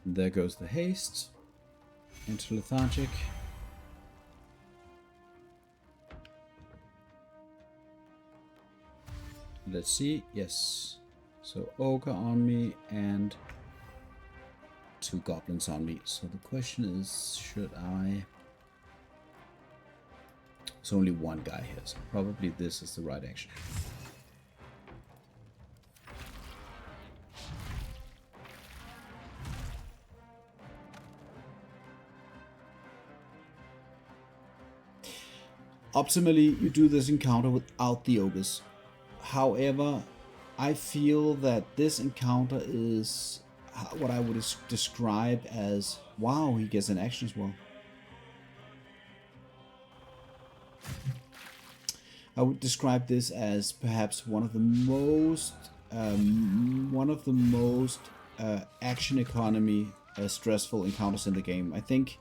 There goes the haste. Into lethargic. Let's see. Yes. So ogre on me and 2 goblins on me. So the question is, should I... There's only one guy here, so probably this is the right action. Optimally, you do this encounter without the ogres. However, I feel that this encounter is what I would describe as, wow, he gets an action as well. I would describe this as perhaps one of the most action economy stressful encounters in the game. I think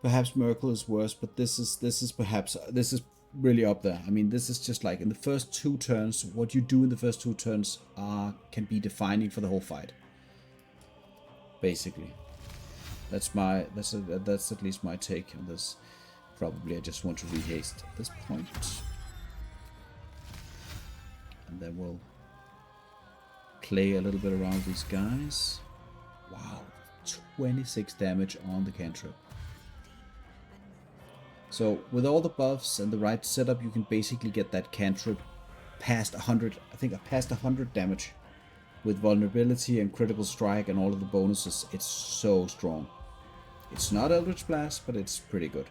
perhaps Miracle is worse, but this is really up there. I mean, this is just like in the first 2 turns. What you do in the first 2 turns can be defining for the whole fight. Basically, that's at least my take on this. Probably I just want to rehaste at this point, and then we'll play a little bit around these guys. Wow, 26 damage on the cantrip. So with all the buffs and the right setup, you can basically get that cantrip past 100. I think past 100 damage with vulnerability and critical strike and all of the bonuses. It's so strong. It's not Eldritch Blast, but it's pretty good.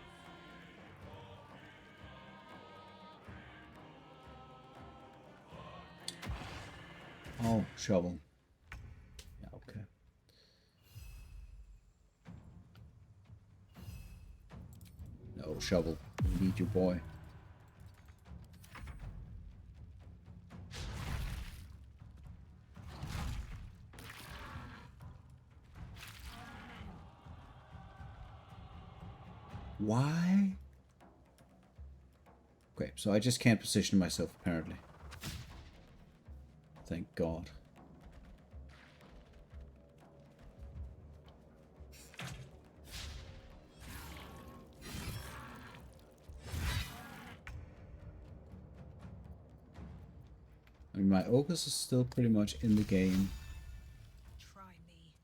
Oh, shovel. Yeah, okay. No, shovel. We need you, boy. Why? Okay, so I just can't position myself, apparently. Thank God. I mean, my ogres are still pretty much in the game. Try me.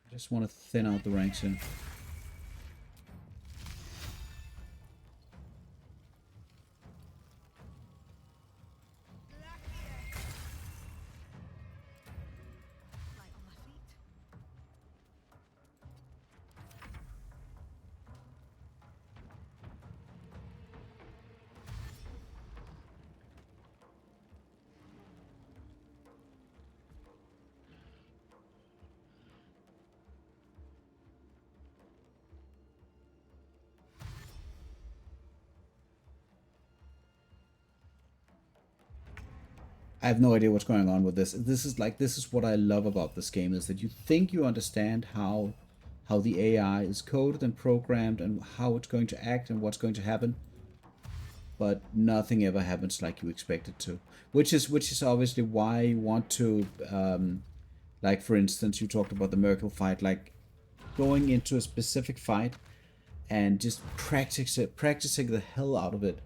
I just want to thin out the ranks here. Light on my feet. I have no idea what's going on with this. This is what I love about this game, is that you think you understand how the AI is coded and programmed and how it's going to act and what's going to happen, but nothing ever happens like you expect it to. Which is obviously why you want to, like for instance, you talked about the Merkel fight, like going into a specific fight and just practicing the hell out of it.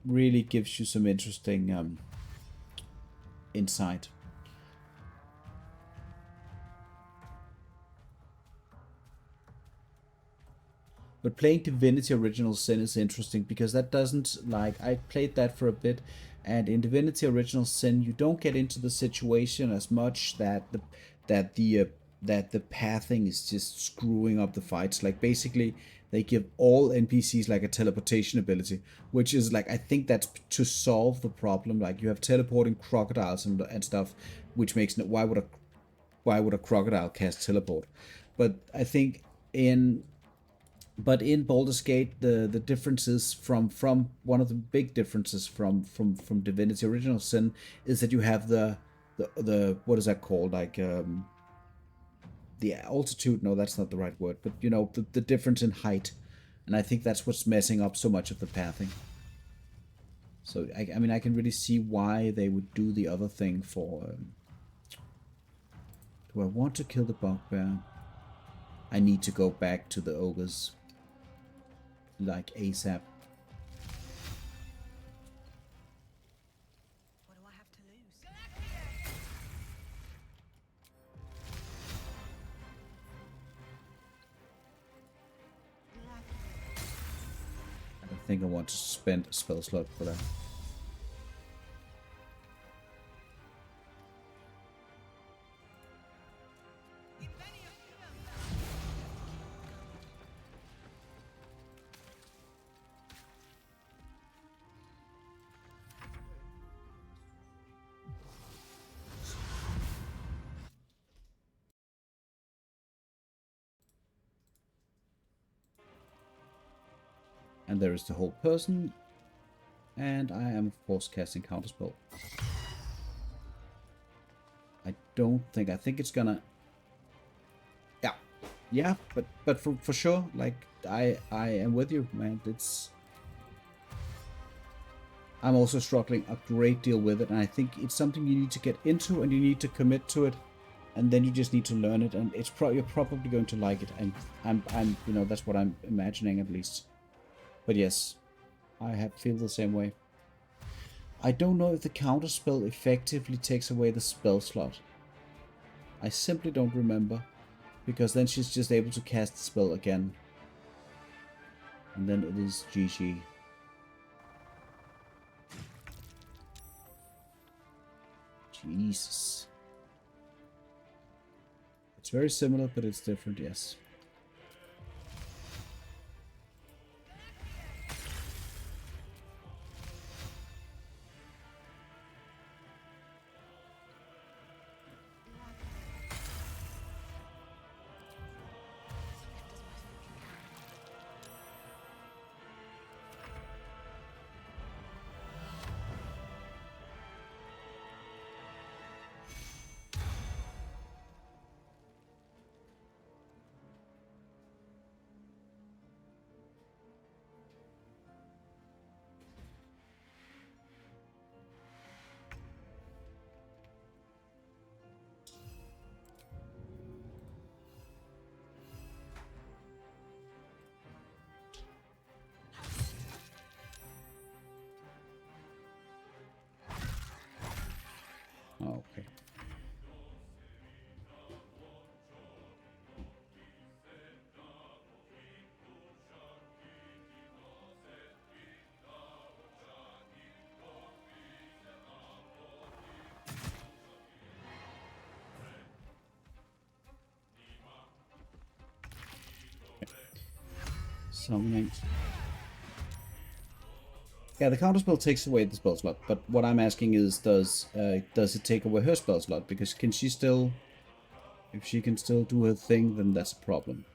Really gives you some interesting insight. But playing Divinity Original Sin is interesting because that doesn't, like, I played that for a bit, and in Divinity Original Sin you don't get into the situation as much that the pathing is just screwing up the fights. Like basically they give all NPCs like a teleportation ability, which is like, I think that's to solve the problem. Like you have teleporting crocodiles and stuff, which makes why would a crocodile cast teleport? But I think in Baldur's Gate, the differences from one of the big differences from Divinity Original Sin is that you have the what is that called, like the altitude. No, that's not the right word, but you know, the difference in height, and I think that's what's messing up so much of the pathing. So I mean, I can really see why they would do the other thing for. Do I want to kill the bugbear? I need to go back to the ogres, like ASAP. What do I have to lose? I don't think I want to spend a spell slot for that. And there is the whole person, and I am of course casting counterspell. I think it's gonna, yeah, but for sure, like I am with you, man. I'm also struggling a great deal with it, and I think it's something you need to get into and you need to commit to it, and then you just need to learn it, and you're probably going to like it, and I'm you know, that's what I'm imagining at least. But yes, I feel the same way. I don't know if the counterspell effectively takes away the spell slot. I simply don't remember, because then she's just able to cast the spell again. And then it is GG. Jesus. It's very similar, but it's different, yes. Oh, okay. Summoning. Yeah, the counterspell takes away the spell slot, but what I'm asking is, does it take away her spell slot? Because can she still, if she can still do her thing, then that's a problem.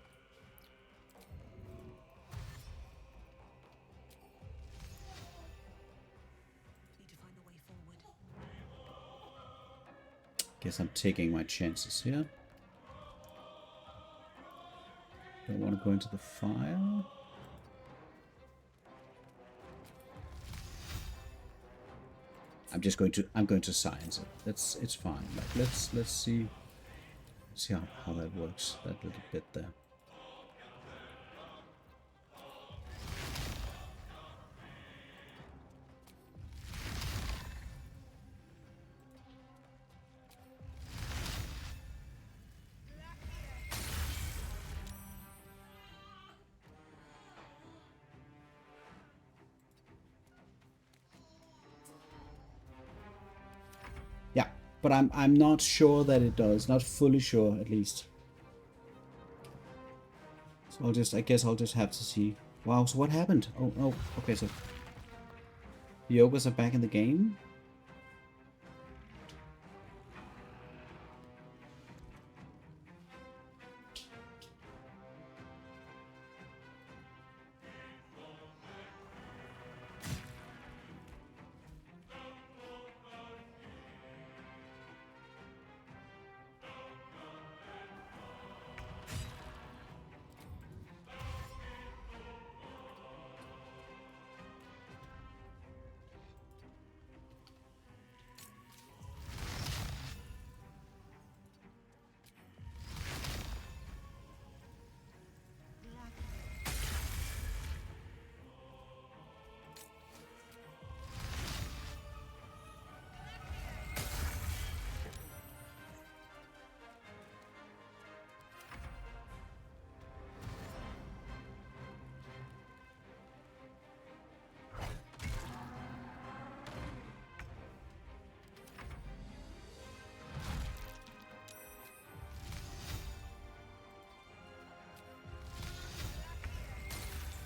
Need to find a way forward. Guess I'm taking my chances here. Don't want to go into the fire. I'm going to science it. It's fine. Like, let's see how that works. That little bit there. Yeah, but I'm not sure that it does. Not fully sure, at least. So I guess I'll just have to see. Wow, so what happened? Oh, okay, so the ogres are back in the game.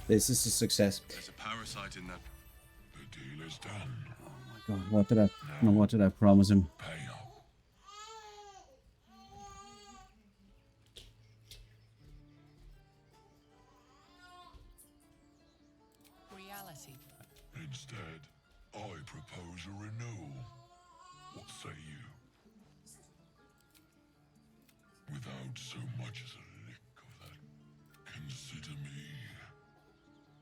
This is a success. There's a parasite in that. The deal is done. Oh my god, what did I promise him? Pay up. Reality. Instead, I propose a renewal. What say you? Without so much as a lick of that, consider me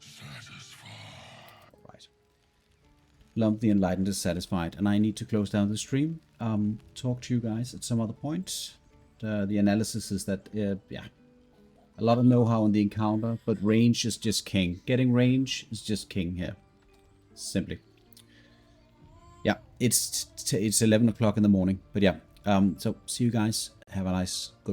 satisfied. Right. Lump the Enlightened is satisfied, and I need to close down the stream. Talk to you guys at some other point. The analysis is that, yeah, a lot of know-how in the encounter, but range is just king. Getting range is just king here. Simply. Yeah, it's 11 o'clock in the morning, but yeah. So see you guys. Have a nice, good one.